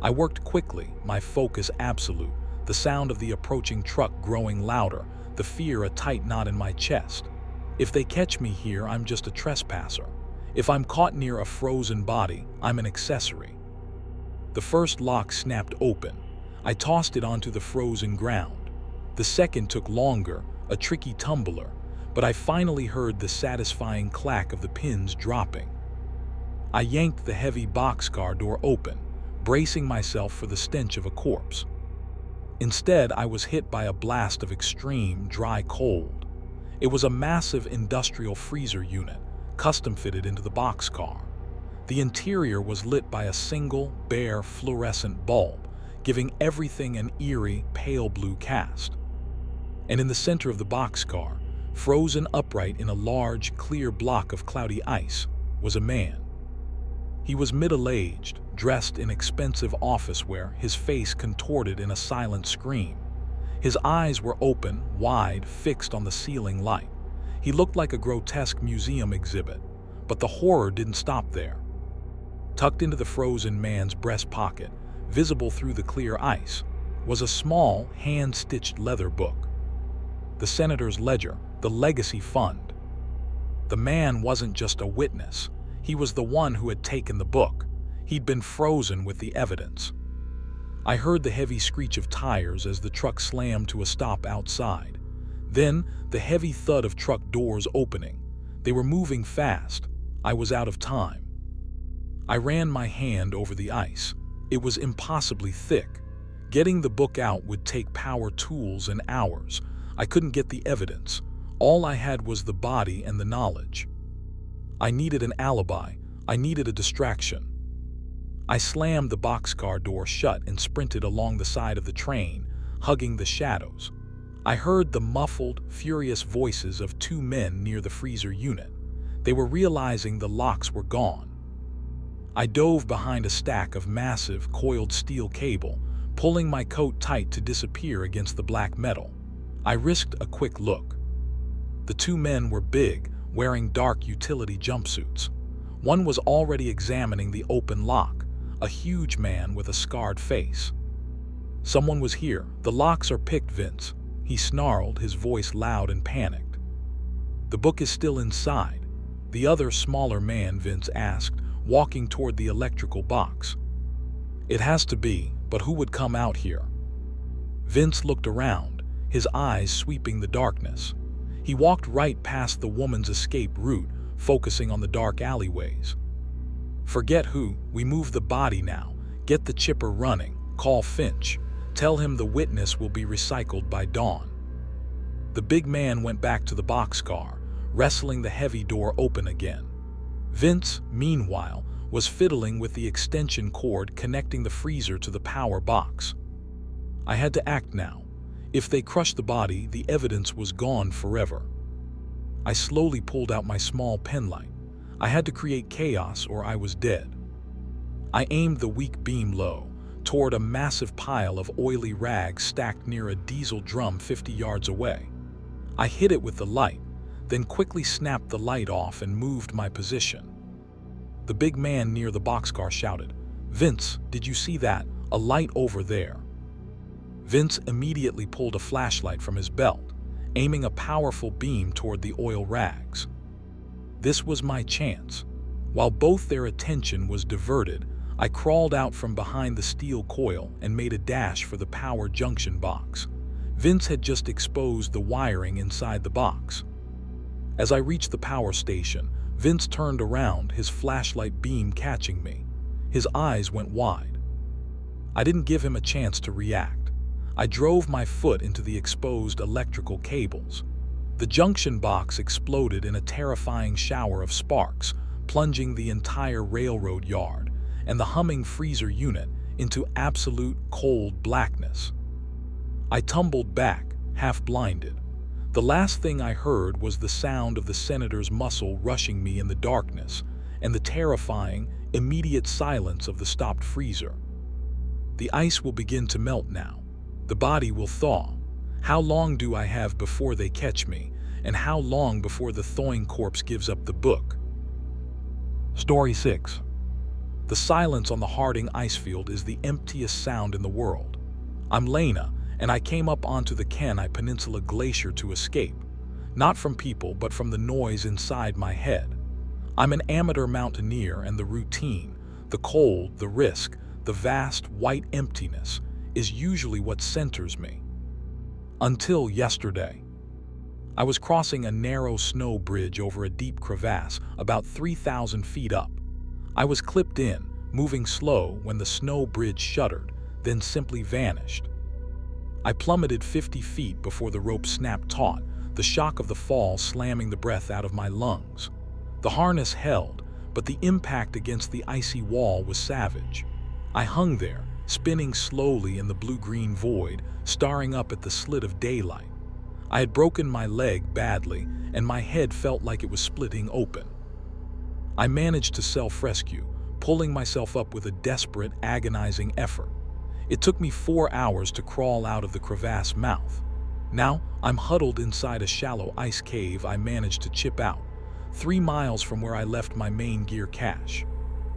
I worked quickly, my focus absolute, the sound of the approaching truck growing louder, the fear a tight knot in my chest. If they catch me here, I'm just a trespasser. If I'm caught near a frozen body, I'm an accessory. The first lock snapped open. I tossed it onto the frozen ground. The second took longer, a tricky tumbler, but I finally heard the satisfying clack of the pins dropping. I yanked the heavy boxcar door open, bracing myself for the stench of a corpse. Instead, I was hit by a blast of extreme, dry cold. It was a massive industrial freezer unit, custom-fitted into the boxcar. The interior was lit by a single, bare, fluorescent bulb, giving everything an eerie, pale blue cast. And in the center of the boxcar, frozen upright in a large, clear block of cloudy ice, was a man. He was middle-aged, dressed in expensive office wear, his face contorted in a silent scream. His eyes were open, wide, fixed on the ceiling light. He looked like a grotesque museum exhibit, but the horror didn't stop there. Tucked into the frozen man's breast pocket, visible through the clear ice, was a small, hand-stitched leather book. The senator's ledger, the legacy fund. The man wasn't just a witness. He was the one who had taken the book. He'd been frozen with the evidence. I heard the heavy screech of tires as the truck slammed to a stop outside. Then, the heavy thud of truck doors opening. They were moving fast. I was out of time. I ran my hand over the ice. It was impossibly thick. Getting the book out would take power tools and hours. I couldn't get the evidence. All I had was the body and the knowledge. I needed an alibi. I needed a distraction. I slammed the boxcar door shut and sprinted along the side of the train, hugging the shadows. I heard the muffled, furious voices of two men near the freezer unit. They were realizing the locks were gone. I dove behind a stack of massive, coiled steel cable, pulling my coat tight to disappear against the black metal. I risked a quick look. The two men were big, wearing dark utility jumpsuits. One was already examining the open lock. a huge man with a scarred face. "Someone was here. The locks are picked, Vince," he snarled, his voice loud and panicked. "The book is still inside." The other, smaller man, Vince asked, walking toward the electrical box. "It has to be, but who would come out here?" Vince looked around, his eyes sweeping the darkness. He walked right past the woman's escape route, focusing on the dark alleyways. "Forget who, we move the body now. Get the chipper running, call Finch. Tell him the witness will be recycled by dawn." The big man went back to the boxcar, wrestling the heavy door open again. Vince, meanwhile, was fiddling with the extension cord connecting the freezer to the power box. I had to act now. If they crushed the body, the evidence was gone forever. I slowly pulled out my small penlight. I had to create chaos or I was dead. I aimed the weak beam low, toward a massive pile of oily rags stacked near a diesel drum 50 yards away. I hit it with the light, then quickly snapped the light off and moved my position. The big man near the boxcar shouted, "Vince, did you see that? A light over there." Vince immediately pulled a flashlight from his belt, aiming a powerful beam toward the oil rags. This was my chance. While both their attention was diverted, I crawled out from behind the steel coil and made a dash for the power junction box. Vince had just exposed the wiring inside the box. As I reached the power station, Vince turned around, his flashlight beam catching me. His eyes went wide. I didn't give him a chance to react. I drove my foot into the exposed electrical cables. The junction box exploded in a terrifying shower of sparks, plunging the entire railroad yard and the humming freezer unit into absolute cold blackness. I tumbled back, half blinded. The last thing I heard was the sound of the senator's muscle rushing me in the darkness and the terrifying, immediate silence of the stopped freezer. The ice will begin to melt now. The body will thaw. How long do I have before they catch me, and how long before the thawing corpse gives up the book? Story 6. The silence on the Harding ice field is the emptiest sound in the world. I'm Lena, and I came up onto the Kenai Peninsula Glacier to escape, not from people but from the noise inside my head. I'm an amateur mountaineer, and the routine, the cold, the risk, the vast white emptiness is usually what centers me. Until yesterday. I was crossing a narrow snow bridge over a deep crevasse about 3,000 feet up. I was clipped in, moving slow when the snow bridge shuddered, then simply vanished. I plummeted 50 feet before the rope snapped taut, the shock of the fall slamming the breath out of my lungs. The harness held, but the impact against the icy wall was savage. I hung there, spinning slowly in the blue-green void, staring up at the slit of daylight. I had broken my leg badly, and my head felt like it was splitting open. I managed to self-rescue, pulling myself up with a desperate, agonizing effort. It took me 4 hours to crawl out of the crevasse mouth. Now, I'm huddled inside a shallow ice cave I managed to chip out, 3 miles from where I left my main gear cache.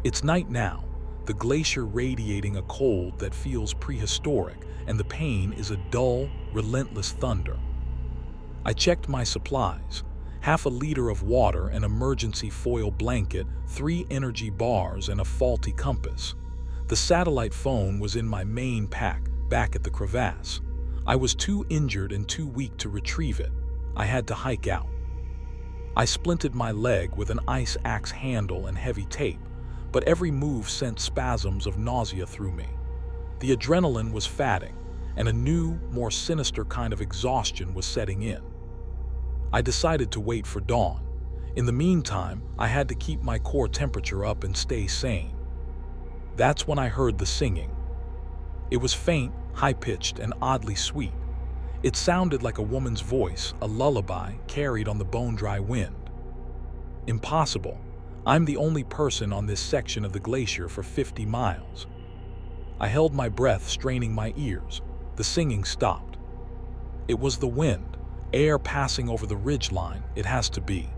It's night now, the glacier radiating a cold that feels prehistoric, and the pain is a dull, relentless thunder. I checked my supplies: half a liter of water, an emergency foil blanket, 3 energy bars, and a faulty compass. The satellite phone was in my main pack, back at the crevasse. I was too injured and too weak to retrieve it. I had to hike out. I splinted my leg with an ice axe handle and heavy tape, but every move sent spasms of nausea through me. The adrenaline was fatting, and a new, more sinister kind of exhaustion was setting in. I decided to wait for dawn. In the meantime, I had to keep my core temperature up and stay sane. That's when I heard the singing. It was faint, high-pitched, and oddly sweet. It sounded like a woman's voice, a lullaby carried on the bone-dry wind. Impossible. I'm the only person on this section of the glacier for 50 miles. I held my breath, straining my ears. The singing stopped. It was the wind, air passing over the ridgeline. It has to be.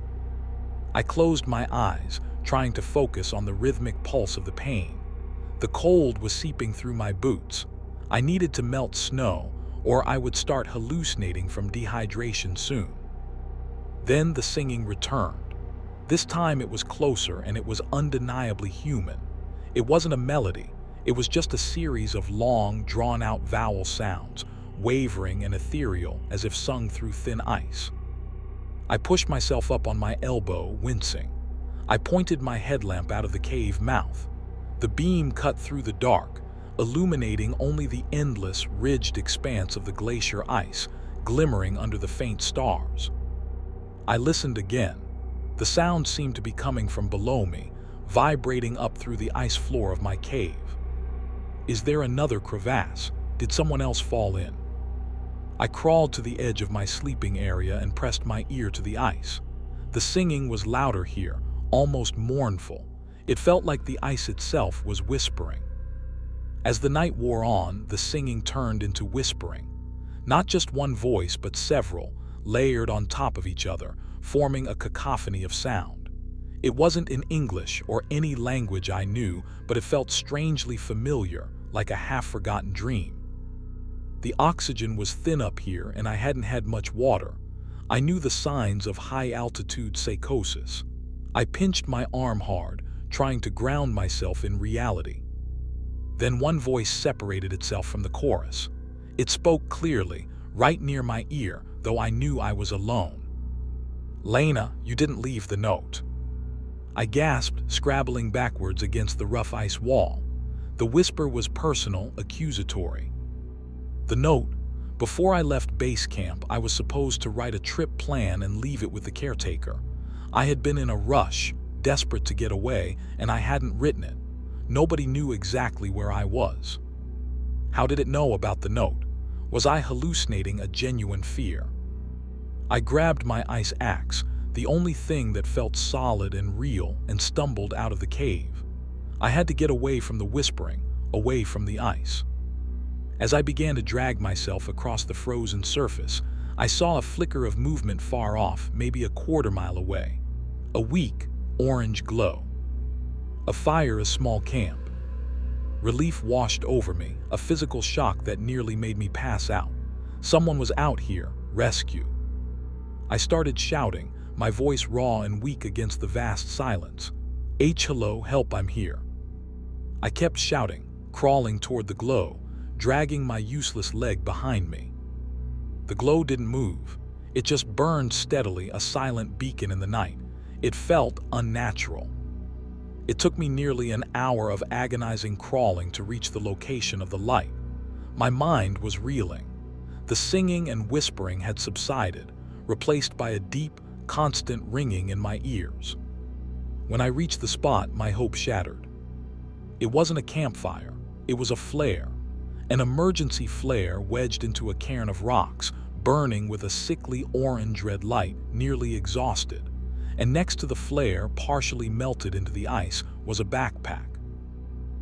I closed my eyes, trying to focus on the rhythmic pulse of the pain. The cold was seeping through my boots. I needed to melt snow, or I would start hallucinating from dehydration soon. Then the singing returned. This time it was closer and it was undeniably human. It wasn't a melody, it was just a series of long, drawn-out vowel sounds, wavering and ethereal as if sung through thin ice. I pushed myself up on my elbow, wincing. I pointed my headlamp out of the cave mouth. The beam cut through the dark, illuminating only the endless, ridged expanse of the glacier ice, glimmering under the faint stars. I listened again. The sound seemed to be coming from below me, vibrating up through the ice floor of my cave. Is there another crevasse? Did someone else fall in? I crawled to the edge of my sleeping area and pressed my ear to the ice. The singing was louder here, almost mournful. It felt like the ice itself was whispering. As the night wore on, the singing turned into whispering. Not just one voice, but several, layered on top of each other, forming a cacophony of sound. It wasn't in English or any language I knew, but it felt strangely familiar, like a half-forgotten dream. The oxygen was thin up here and I hadn't had much water. I knew the signs of high-altitude psychosis. I pinched my arm hard, trying to ground myself in reality. Then one voice separated itself from the chorus. It spoke clearly, right near my ear, though I knew I was alone. "Lena, you didn't leave the note." I gasped, scrabbling backwards against the rough ice wall. The whisper was personal, accusatory. The note: before I left base camp, I was supposed to write a trip plan and leave it with the caretaker. I had been in a rush, desperate to get away, and I hadn't written it. Nobody knew exactly where I was. How did it know about the note? Was I hallucinating a genuine fear? I grabbed my ice axe, the only thing that felt solid and real, and stumbled out of the cave. I had to get away from the whispering, away from the ice. As I began to drag myself across the frozen surface, I saw a flicker of movement far off, maybe a quarter-mile away. A weak, orange glow. A fire, a small camp. Relief washed over me, a physical shock that nearly made me pass out. Someone was out here, rescue. I started shouting, my voice raw and weak against the vast silence. Hello, help, I'm here." I kept shouting, crawling toward the glow, dragging my useless leg behind me. The glow didn't move. It just burned steadily, a silent beacon in the night. It felt unnatural. It took me nearly an hour of agonizing crawling to reach the location of the light. My mind was reeling. The singing and whispering had subsided, replaced by a deep, constant ringing in my ears. When I reached the spot, my hope shattered. It wasn't a campfire, it was a flare. An emergency flare wedged into a cairn of rocks, burning with a sickly orange-red light, nearly exhausted. And next to the flare, partially melted into the ice, was a backpack.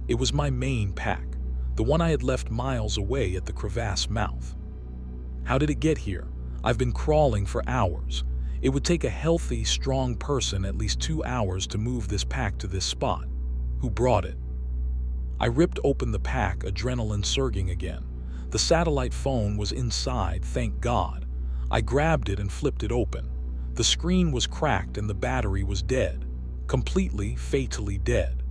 It was my main pack, the one I had left miles away at the crevasse mouth. How did it get here? I've been crawling for hours. It would take a healthy, strong person at least 2 hours to move this pack to this spot. Who brought it? I ripped open the pack, adrenaline surging again. The satellite phone was inside, thank God. I grabbed it and flipped it open. The screen was cracked and the battery was dead. Completely, fatally dead.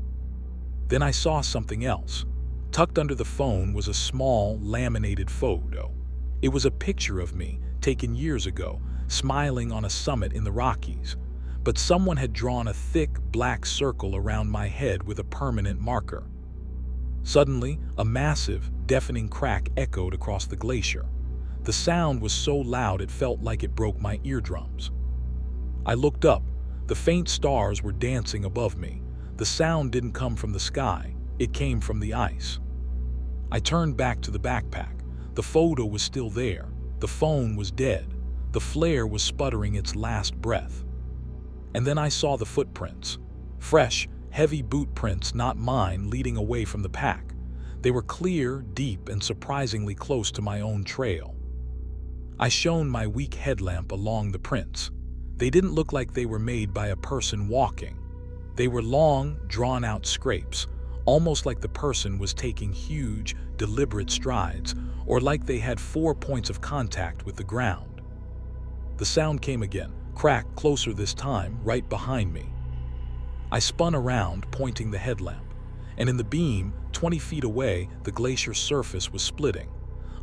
Then I saw something else. Tucked under the phone was a small, laminated photo. It was a picture of me, taken years ago, smiling on a summit in the Rockies. But someone had drawn a thick, black circle around my head with a permanent marker. Suddenly, a massive, deafening crack echoed across the glacier. The sound was so loud it felt like it broke my eardrums. I looked up. The faint stars were dancing above me. The sound didn't come from the sky, it came from the ice. I turned back to the backpack. The photo was still there. The phone was dead. The flare was sputtering its last breath. And then I saw the footprints. Fresh, heavy boot prints, not mine, leading away from the pack. They were clear, deep, and surprisingly close to my own trail. I shone my weak headlamp along the prints. They didn't look like they were made by a person walking. They were long, drawn-out scrapes, almost like the person was taking huge, deliberate strides, or like they had 4 points of contact with the ground. The sound came again, crack, closer this time, right behind me. I spun around, pointing the headlamp, and in the beam, 20 feet away, the glacier's surface was splitting.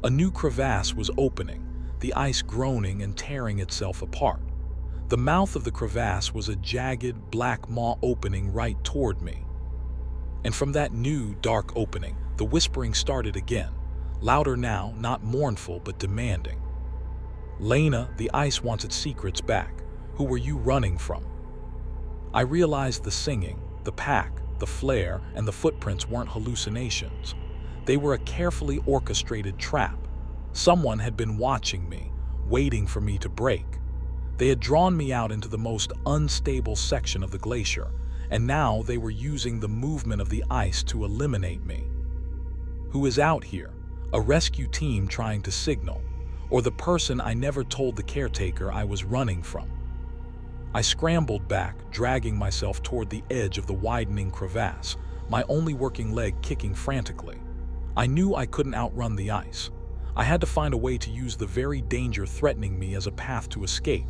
A new crevasse was opening, the ice groaning and tearing itself apart. The mouth of the crevasse was a jagged, black maw opening right toward me. And from that new, dark opening, the whispering started again, louder now, not mournful but demanding. "Lena, the ice wants its secrets back. Who were you running from?" I realized the singing, the pack, the flare, and the footprints weren't hallucinations. They were a carefully orchestrated trap. Someone had been watching me, waiting for me to break. They had drawn me out into the most unstable section of the glacier, and now they were using the movement of the ice to eliminate me. Who is out here? A rescue team trying to signal, or the person I never told the caretaker I was running from? I scrambled back, dragging myself toward the edge of the widening crevasse, my only working leg kicking frantically. I knew I couldn't outrun the ice. I had to find a way to use the very danger threatening me as a path to escape.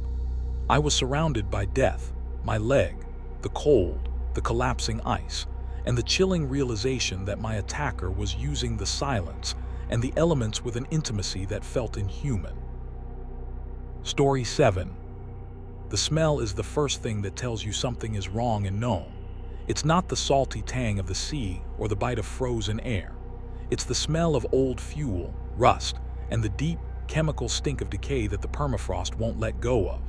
I was surrounded by death, my leg, the cold, the collapsing ice, and the chilling realization that my attacker was using the silence and the elements with an intimacy that felt inhuman. Story 7. The smell is the first thing that tells you something is wrong and known. It's not the salty tang of the sea or the bite of frozen air. It's the smell of old fuel, rust, and the deep, chemical stink of decay that the permafrost won't let go of.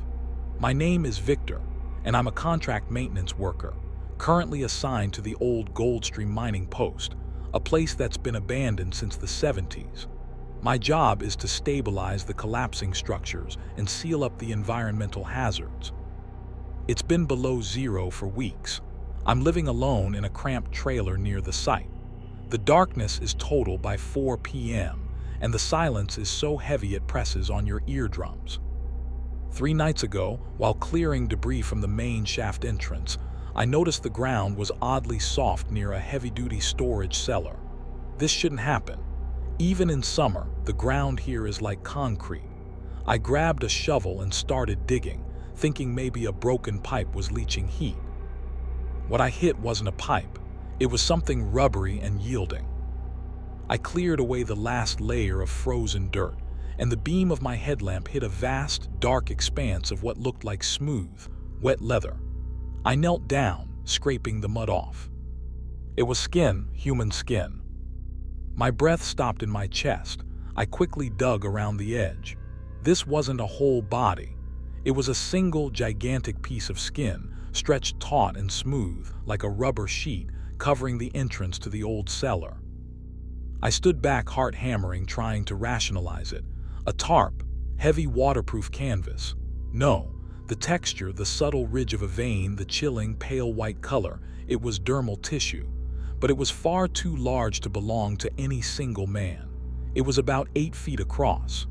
My name is Victor, and I'm a contract maintenance worker, currently assigned to the old Goldstream mining post, a place that's been abandoned since the 70s. My job is to stabilize the collapsing structures and seal up the environmental hazards. It's been below zero for weeks. I'm living alone in a cramped trailer near the site. The darkness is total by 4 p.m., and the silence is so heavy it presses on your eardrums. 3 nights ago, while clearing debris from the main shaft entrance, I noticed the ground was oddly soft near a heavy-duty storage cellar. This shouldn't happen. Even in summer, the ground here is like concrete. I grabbed a shovel and started digging, thinking maybe a broken pipe was leaching heat. What I hit wasn't a pipe. It was something rubbery and yielding. I cleared away the last layer of frozen dirt, and the beam of my headlamp hit a vast, dark expanse of what looked like smooth, wet leather. I knelt down, scraping the mud off. It was skin, human skin. My breath stopped in my chest. I quickly dug around the edge. This wasn't a whole body. It was a single, gigantic piece of skin, stretched taut and smooth, like a rubber sheet, covering the entrance to the old cellar. I stood back, heart hammering, trying to rationalize it. A tarp, heavy waterproof canvas. No, the texture, the subtle ridge of a vein, the chilling, pale white color, it was dermal tissue. But it was far too large to belong to any single man. It was about 8 feet across.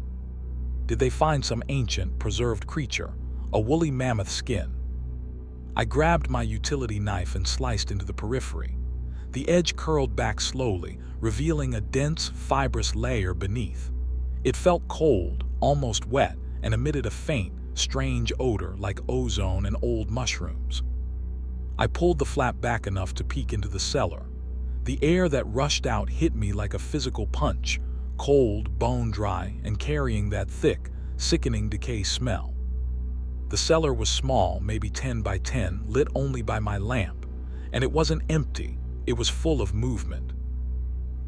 Did they find some ancient, preserved creature? A woolly mammoth skin? I grabbed my utility knife and sliced into the periphery. The edge curled back slowly, revealing a dense, fibrous layer beneath. It felt cold, almost wet, and emitted a faint, strange odor like ozone and old mushrooms. I pulled the flap back enough to peek into the cellar. The air that rushed out hit me like a physical punch, cold, bone-dry, and carrying that thick, sickening decay smell. The cellar was small, maybe 10 by 10, lit only by my lamp, and it wasn't empty, it was full of movement.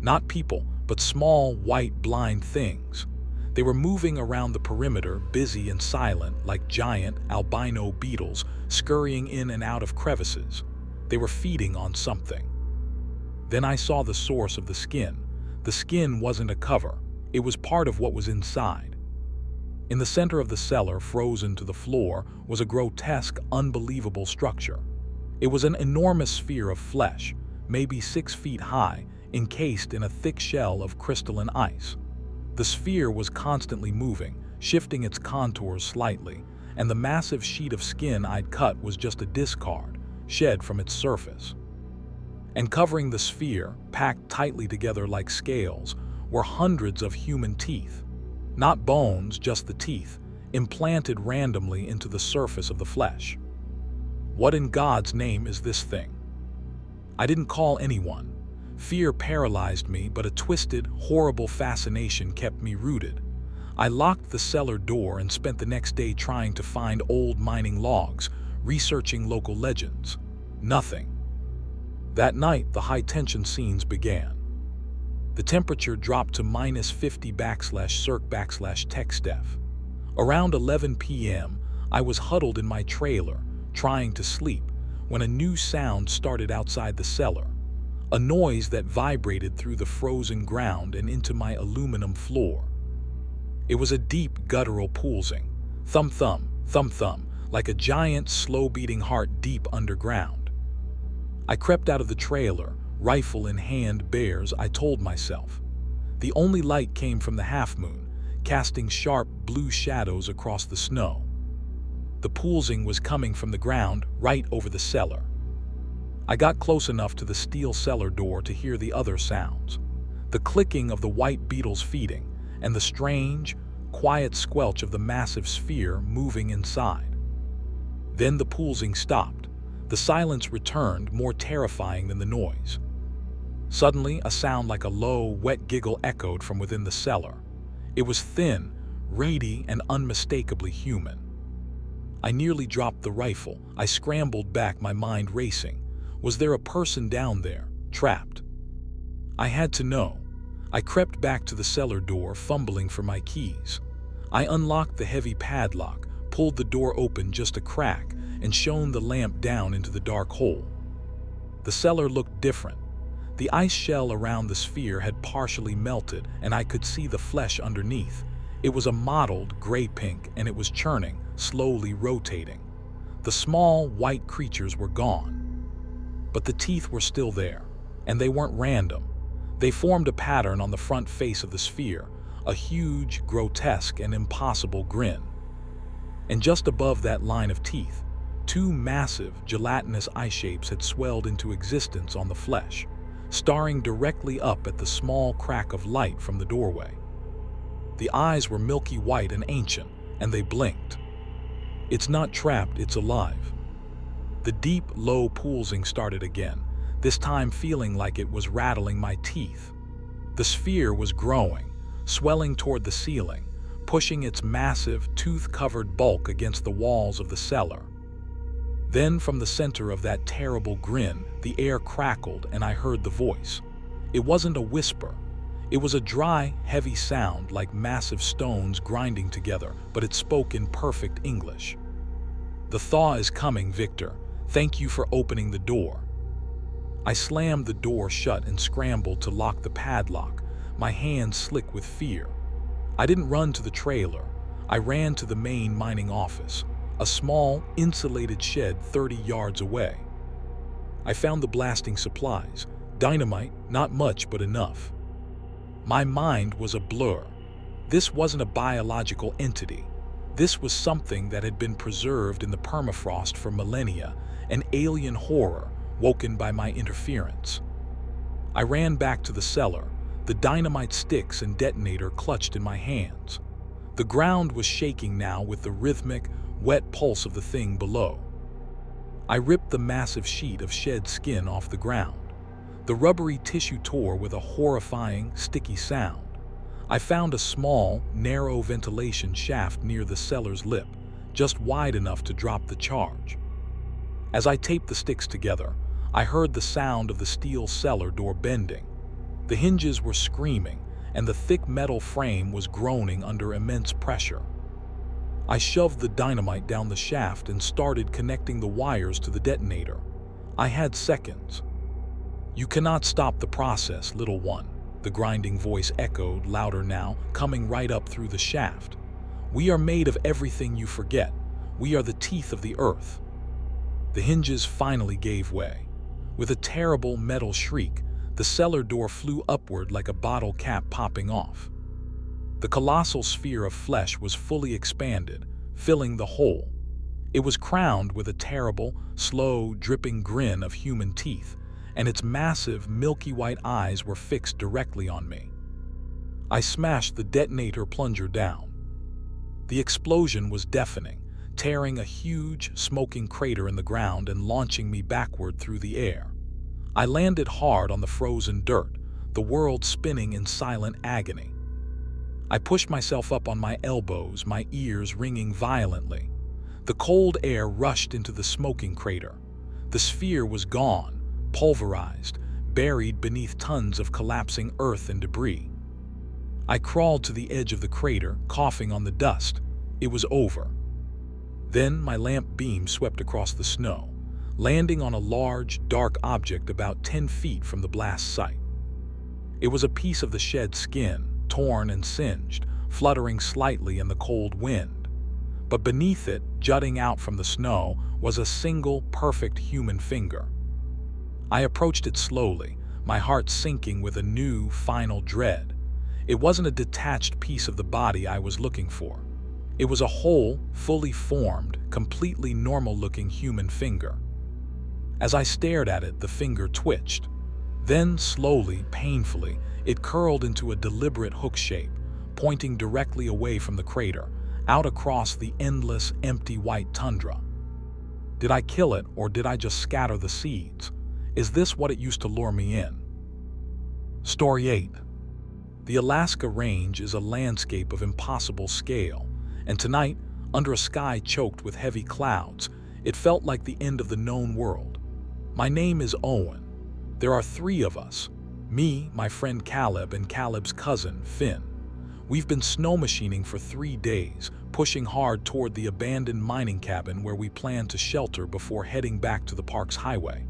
Not people, but small, white, blind things. They were moving around the perimeter, busy and silent, like giant, albino beetles, scurrying in and out of crevices. They were feeding on something. Then I saw the source of the skin. The skin wasn't a cover. It was part of what was inside. In the center of the cellar, frozen to the floor, was a grotesque, unbelievable structure. It was an enormous sphere of flesh, maybe 6 feet high, encased in a thick shell of crystalline ice. The sphere was constantly moving, shifting its contours slightly, and the massive sheet of skin I'd cut was just a discard, shed from its surface. And covering the sphere, packed tightly together like scales, were hundreds of human teeth. Not bones, just the teeth, implanted randomly into the surface of the flesh. What in God's name is this thing? I didn't call anyone. Fear paralyzed me, but a twisted, horrible fascination kept me rooted. I locked the cellar door and spent the next day trying to find old mining logs, researching local legends. Nothing. That night, the high-tension scenes began. The temperature dropped to -50/circ/TechSteph. Around 11 p.m., I was huddled in my trailer, trying to sleep, when a new sound started outside the cellar. A noise that vibrated through the frozen ground and into my aluminum floor. It was a deep, guttural pulsing, thump-thump, thump-thump, like a giant, slow-beating heart deep underground. I crept out of the trailer, rifle in hand, bears, I told myself. The only light came from the half-moon, casting sharp, blue shadows across the snow. The pulsing was coming from the ground, right over the cellar. I got close enough to the steel cellar door to hear the other sounds. The clicking of the white beetles feeding, and the strange, quiet squelch of the massive sphere moving inside. Then the pulsing stopped. The silence returned, more terrifying than the noise. Suddenly, a sound like a low, wet giggle echoed from within the cellar. It was thin, rady, and unmistakably human. I nearly dropped the rifle. I scrambled back, my mind racing. Was there a person down there, trapped? I had to know. I crept back to the cellar door, fumbling for my keys. I unlocked the heavy padlock, pulled the door open just a crack, and shone the lamp down into the dark hole. The cellar looked different. The ice shell around the sphere had partially melted, and I could see the flesh underneath. It was a mottled gray-pink, and it was churning, slowly rotating. The small, white creatures were gone. But the teeth were still there, and they weren't random. They formed a pattern on the front face of the sphere, a huge, grotesque, and impossible grin. And just above that line of teeth, two massive, gelatinous eye shapes had swelled into existence on the flesh, staring directly up at the small crack of light from the doorway. The eyes were milky white and ancient, and they blinked. It's not trapped, it's alive. The deep, low pulsing started again, this time feeling like it was rattling my teeth. The sphere was growing, swelling toward the ceiling, pushing its massive, tooth-covered bulk against the walls of the cellar. Then, from the center of that terrible grin, the air crackled and I heard the voice. It wasn't a whisper. It was a dry, heavy sound like massive stones grinding together, but it spoke in perfect English. "The thaw is coming, Victor. Thank you for opening the door." I slammed the door shut and scrambled to lock the padlock, my hands slick with fear. I didn't run to the trailer. I ran to the main mining office, a small, insulated shed 30 yards away. I found the blasting supplies. Dynamite, not much, but enough. My mind was a blur. This wasn't a biological entity. This was something that had been preserved in the permafrost for millennia, an alien horror woken by my interference. I ran back to the cellar, the dynamite sticks and detonator clutched in my hands. The ground was shaking now with the rhythmic, wet pulse of the thing below. I ripped the massive sheet of shed skin off the ground. The rubbery tissue tore with a horrifying, sticky sound. I found a small, narrow ventilation shaft near the cellar's lip, just wide enough to drop the charge. As I taped the sticks together, I heard the sound of the steel cellar door bending. The hinges were screaming, and the thick metal frame was groaning under immense pressure. I shoved the dynamite down the shaft and started connecting the wires to the detonator. I had seconds. "You cannot stop the process, little one," the grinding voice echoed, louder now, coming right up through the shaft. "We are made of everything you forget. We are the teeth of the earth." The hinges finally gave way. With a terrible metal shriek, the cellar door flew upward like a bottle cap popping off. The colossal sphere of flesh was fully expanded, filling the hole. It was crowned with a terrible, slow, dripping grin of human teeth, and its massive, milky white eyes were fixed directly on me. I smashed the detonator plunger down. The explosion was deafening, tearing a huge, smoking crater in the ground and launching me backward through the air. I landed hard on the frozen dirt, the world spinning in silent agony. I pushed myself up on my elbows, my ears ringing violently. The cold air rushed into the smoking crater. The sphere was gone, pulverized, buried beneath tons of collapsing earth and debris. I crawled to the edge of the crater, coughing on the dust. It was over. Then my lamp beam swept across the snow, landing on a large, dark object about 10 feet from the blast site. It was a piece of the shed skin, torn and singed, fluttering slightly in the cold wind. But beneath it, jutting out from the snow, was a single, perfect human finger. I approached it slowly, my heart sinking with a new, final dread. It wasn't a detached piece of the body I was looking for. It was a whole, fully formed, completely normal-looking human finger. As I stared at it, the finger twitched. Then, slowly, painfully, it curled into a deliberate hook shape, pointing directly away from the crater, out across the endless, empty white tundra. Did I kill it, or did I just scatter the seeds? Is this what it used to lure me in? Story 8. The Alaska Range is a landscape of impossible scale, and tonight, under a sky choked with heavy clouds, it felt like the end of the known world. My name is Owen. There are 3 of us, me, my friend Caleb, and Caleb's cousin, Finn. We've been snow machining for 3 days, pushing hard toward the abandoned mining cabin where we plan to shelter before heading back to the park's highway.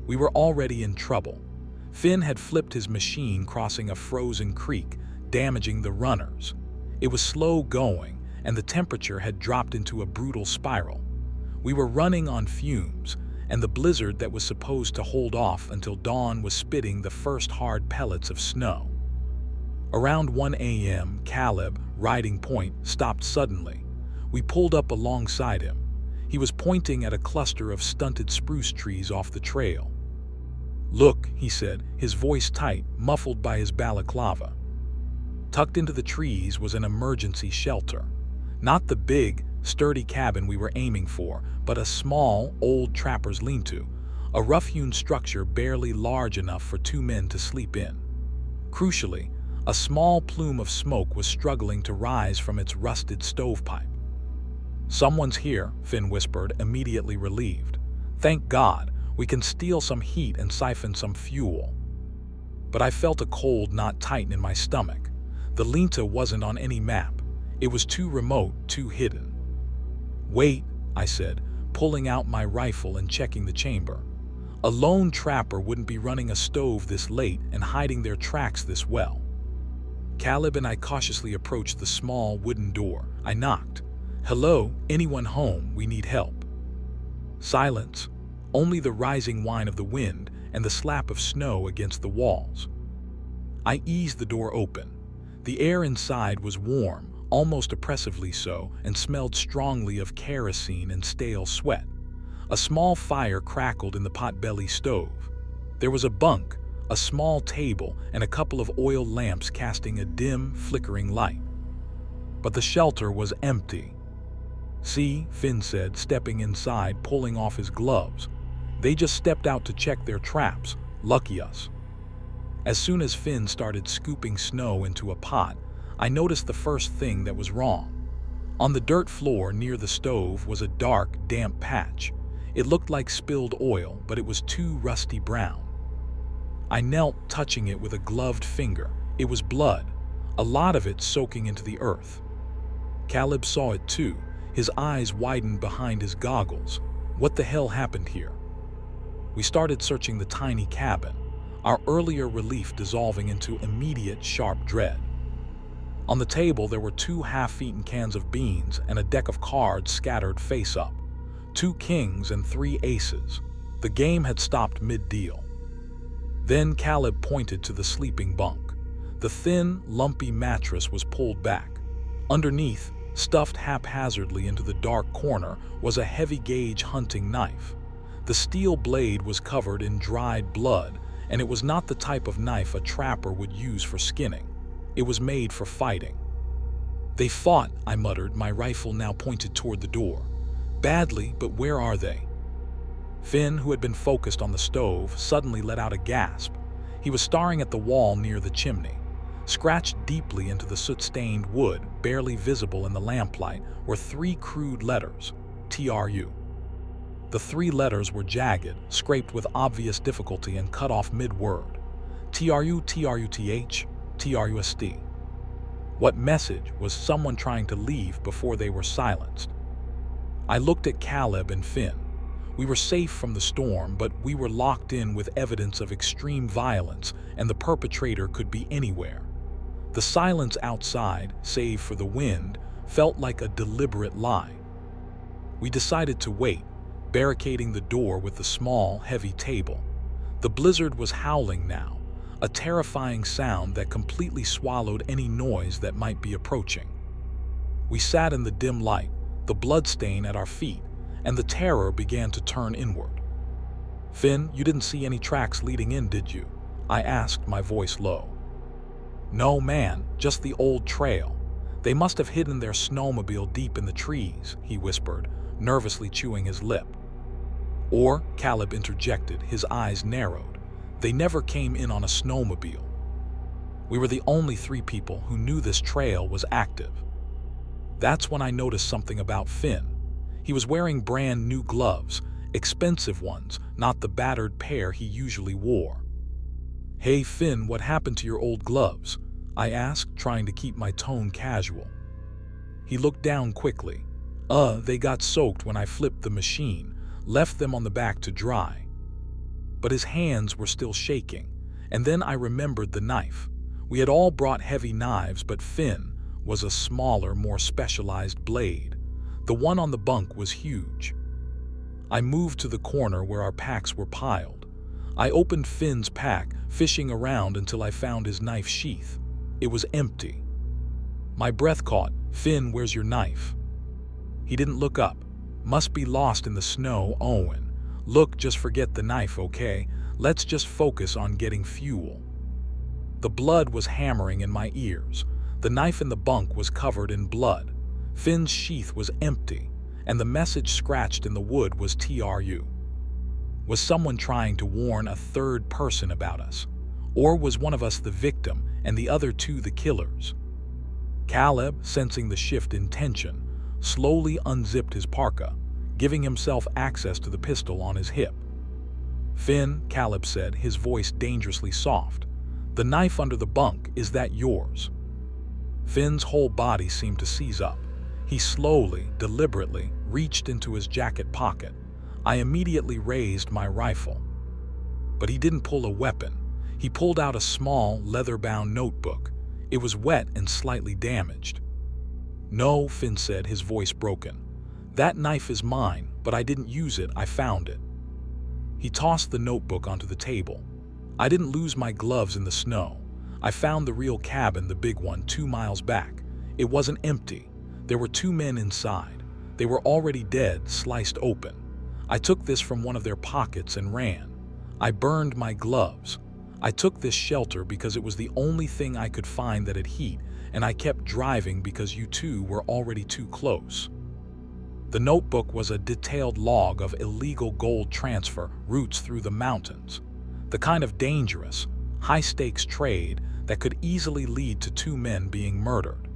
We were already in trouble. Finn had flipped his machine crossing a frozen creek, damaging the runners. It was slow going, and the temperature had dropped into a brutal spiral. We were running on fumes, and the blizzard that was supposed to hold off until dawn was spitting the first hard pellets of snow. Around 1 a.m., Caleb, riding point, stopped suddenly. We pulled up alongside him. He was pointing at a cluster of stunted spruce trees off the trail. "Look," he said, his voice tight, muffled by his balaclava. Tucked into the trees was an emergency shelter. Not the big, sturdy cabin we were aiming for, but a small, old trapper's lean-to, a rough-hewn structure barely large enough for 2 men to sleep in. Crucially, a small plume of smoke was struggling to rise from its rusted stovepipe. "Someone's here," Finn whispered, immediately relieved. "Thank God, we can steal some heat and siphon some fuel." But I felt a cold knot tighten in my stomach. The lean-to wasn't on any map. It was too remote, too hidden. "Wait," I said, pulling out my rifle and checking the chamber. A lone trapper wouldn't be running a stove this late and hiding their tracks this well. Caleb and I cautiously approached the small wooden door. I knocked. "Hello, anyone home? We need help." Silence. Only the rising whine of the wind and the slap of snow against the walls. I eased the door open. The air inside was warm, almost oppressively so, and smelled strongly of kerosene and stale sweat. A small fire crackled in the potbelly stove. There was a bunk, a small table, and a couple of oil lamps casting a dim, flickering light. But the shelter was empty. "See," Finn said, stepping inside, pulling off his gloves. "They just stepped out to check their traps. Lucky us." As soon as Finn started scooping snow into a pot, I noticed the first thing that was wrong. On the dirt floor near the stove was a dark, damp patch. It looked like spilled oil, but it was too rusty brown. I knelt, touching it with a gloved finger. It was blood, a lot of it soaking into the earth. Caleb saw it too. His eyes widened behind his goggles. What the hell happened here? We started searching the tiny cabin, our earlier relief dissolving into immediate, sharp dread. On the table there were 2 half-eaten cans of beans and a deck of cards scattered face up. 2 kings and 3 aces. The game had stopped mid-deal. Then Caleb pointed to the sleeping bunk. The thin, lumpy mattress was pulled back. Underneath, stuffed haphazardly into the dark corner, was a heavy-gauge hunting knife. The steel blade was covered in dried blood, and it was not the type of knife a trapper would use for skinning. It was made for fighting. "They fought," I muttered, my rifle now pointed toward the door. "Badly, but where are they?" Finn, who had been focused on the stove, suddenly let out a gasp. He was staring at the wall near the chimney. Scratched deeply into the soot-stained wood, barely visible in the lamplight, were 3 crude letters: TRU. The 3 letters were jagged, scraped with obvious difficulty and cut off mid-word. TRU, TRUTH, TRUST. What message? Was someone trying to leave before they were silenced? I looked at Caleb and Finn. We were safe from the storm, but we were locked in with evidence of extreme violence, and the perpetrator could be anywhere. The silence outside, save for the wind, felt like a deliberate lie. We decided to wait, barricading the door with the small, heavy table. The blizzard was howling now, a terrifying sound that completely swallowed any noise that might be approaching. We sat in the dim light, the bloodstain at our feet, and the terror began to turn inward. "Finn, you didn't see any tracks leading in, did you?" I asked, my voice low. "No, man, just the old trail. They must have hidden their snowmobile deep in the trees," he whispered, nervously chewing his lip. "Or," Caleb interjected, his eyes narrowed, "they never came in on a snowmobile." We were the only 3 people who knew this trail was active. That's when I noticed something about Finn. He was wearing brand new gloves, expensive ones, not the battered pair he usually wore. "Hey Finn, what happened to your old gloves?" I asked, trying to keep my tone casual. He looked down quickly. They got soaked when I flipped the machine, left them on the back to dry." But his hands were still shaking, and then I remembered the knife. We had all brought heavy knives, but Finn was a smaller, more specialized blade. The one on the bunk was huge. I moved to the corner where our packs were piled. I opened Finn's pack, fishing around until I found his knife sheath. It was empty. My breath caught. "Finn, where's your knife?" He didn't look up. "Must be lost in the snow, Owen. Look, just forget the knife, okay? Let's just focus on getting fuel." The blood was hammering in my ears. The knife in the bunk was covered in blood. Finn's sheath was empty, and the message scratched in the wood was TRU. Was someone trying to warn a 3rd person about us? Or was one of us the victim and the other 2 the killers? Caleb, sensing the shift in tension, slowly unzipped his parka, giving himself access to the pistol on his hip. "Finn," Caleb said, his voice dangerously soft, "the knife under the bunk, is that yours?" Finn's whole body seemed to seize up. He slowly, deliberately, reached into his jacket pocket. I immediately raised my rifle. But he didn't pull a weapon. He pulled out a small, leather-bound notebook. It was wet and slightly damaged. "No," Finn said, his voice broken. "That knife is mine, but I didn't use it, I found it." He tossed the notebook onto the table. "I didn't lose my gloves in the snow. I found the real cabin, the big one, 2 miles back. It wasn't empty. There were 2 men inside. They were already dead, sliced open. I took this from one of their pockets and ran. I burned my gloves. I took this shelter because it was the only thing I could find that had heat, and I kept driving because you 2 were already too close." The notebook was a detailed log of illegal gold transfer routes through the mountains, the kind of dangerous, high-stakes trade that could easily lead to 2 men being murdered.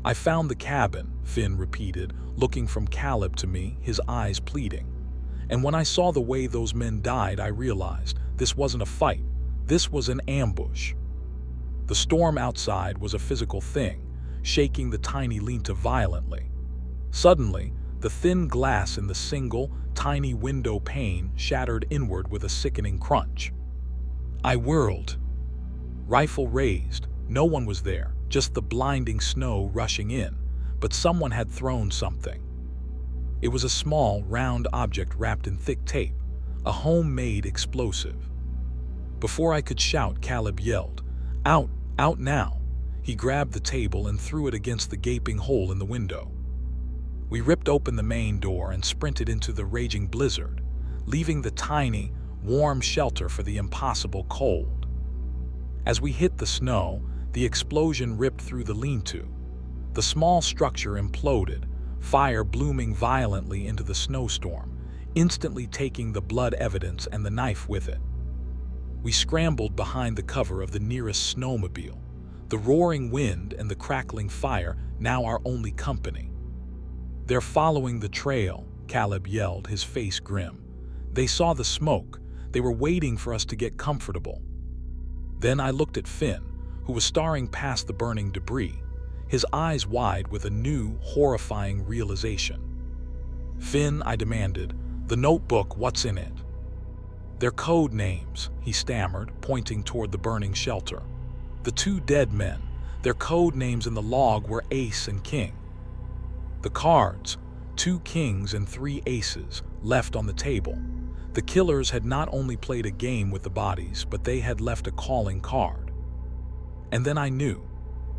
"I found the cabin," Finn repeated, looking from Caleb to me, his eyes pleading. "And when I saw the way those men died, I realized this wasn't a fight. This was an ambush." The storm outside was a physical thing, shaking the tiny Linta violently. Suddenly, the thin glass in the single, tiny window pane shattered inward with a sickening crunch. I whirled. Rifle raised. No one was there, just the blinding snow rushing in, but someone had thrown something. It was a small, round object wrapped in thick tape, a homemade explosive. Before I could shout, Caleb yelled, "Out! Out now!" He grabbed the table and threw it against the gaping hole in the window. We ripped open the main door and sprinted into the raging blizzard. leaving the tiny, warm shelter for the impossible cold. As we hit the snow, the explosion ripped through the lean-to. The small structure imploded, fire blooming violently into the snowstorm, instantly taking the blood evidence and the knife with it. We scrambled behind the cover of the nearest snowmobile, the roaring wind and the crackling fire now our only company. "They're following the trail," Caleb yelled, his face grim. "They saw the smoke. They were waiting for us to get comfortable." Then I looked at Finn, who was staring past the burning debris, his eyes wide with a new, horrifying realization. "Finn," I demanded, "the notebook, what's in it?" "They're code names," he stammered, pointing toward the burning shelter. "The two dead men, their code names in the log were Ace and King. The cards, 2 kings and 3 aces, left on the table. The killers had not only played a game with the bodies, but they had left a calling card." And then I knew.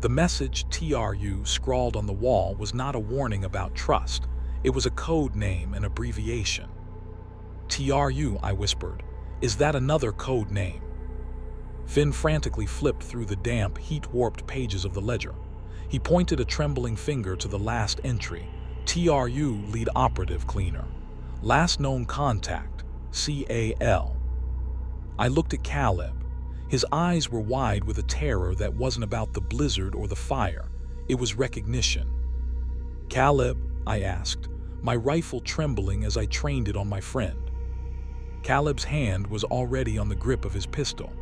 The message TRU scrawled on the wall was not a warning about trust. It was a code name and abbreviation. "TRU," I whispered. "Is that another code name?" Finn frantically flipped through the damp, heat-warped pages of the ledger. He pointed a trembling finger to the last entry, TRU lead operative cleaner. Last known contact, CAL. I looked at Caleb. His eyes were wide with a terror that wasn't about the blizzard or the fire. It was recognition. "Caleb," I asked, my rifle trembling as I trained it on my friend. Caleb's hand was already on the grip of his pistol.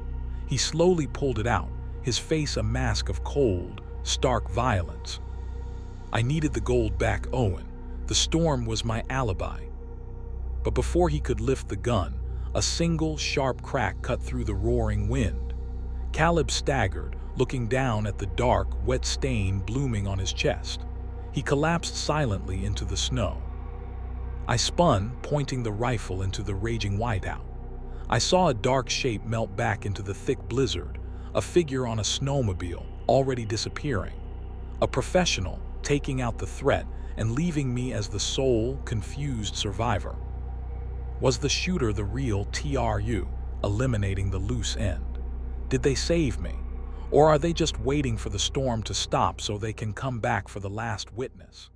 He slowly pulled it out, his face a mask of cold, stark violence. I needed the gold back, Owen. The storm was my alibi. But before he could lift the gun, a single, sharp crack cut through the roaring wind. Caleb staggered, looking down at the dark, wet stain blooming on his chest. He collapsed silently into the snow. I spun, pointing the rifle into the raging whiteout. I saw a dark shape melt back into the thick blizzard, a figure on a snowmobile, already disappearing. A professional, taking out the threat and leaving me as the sole, confused survivor. Was the shooter the real TRU, eliminating the loose end? Did they save me? Or are they just waiting for the storm to stop so they can come back for the last witness?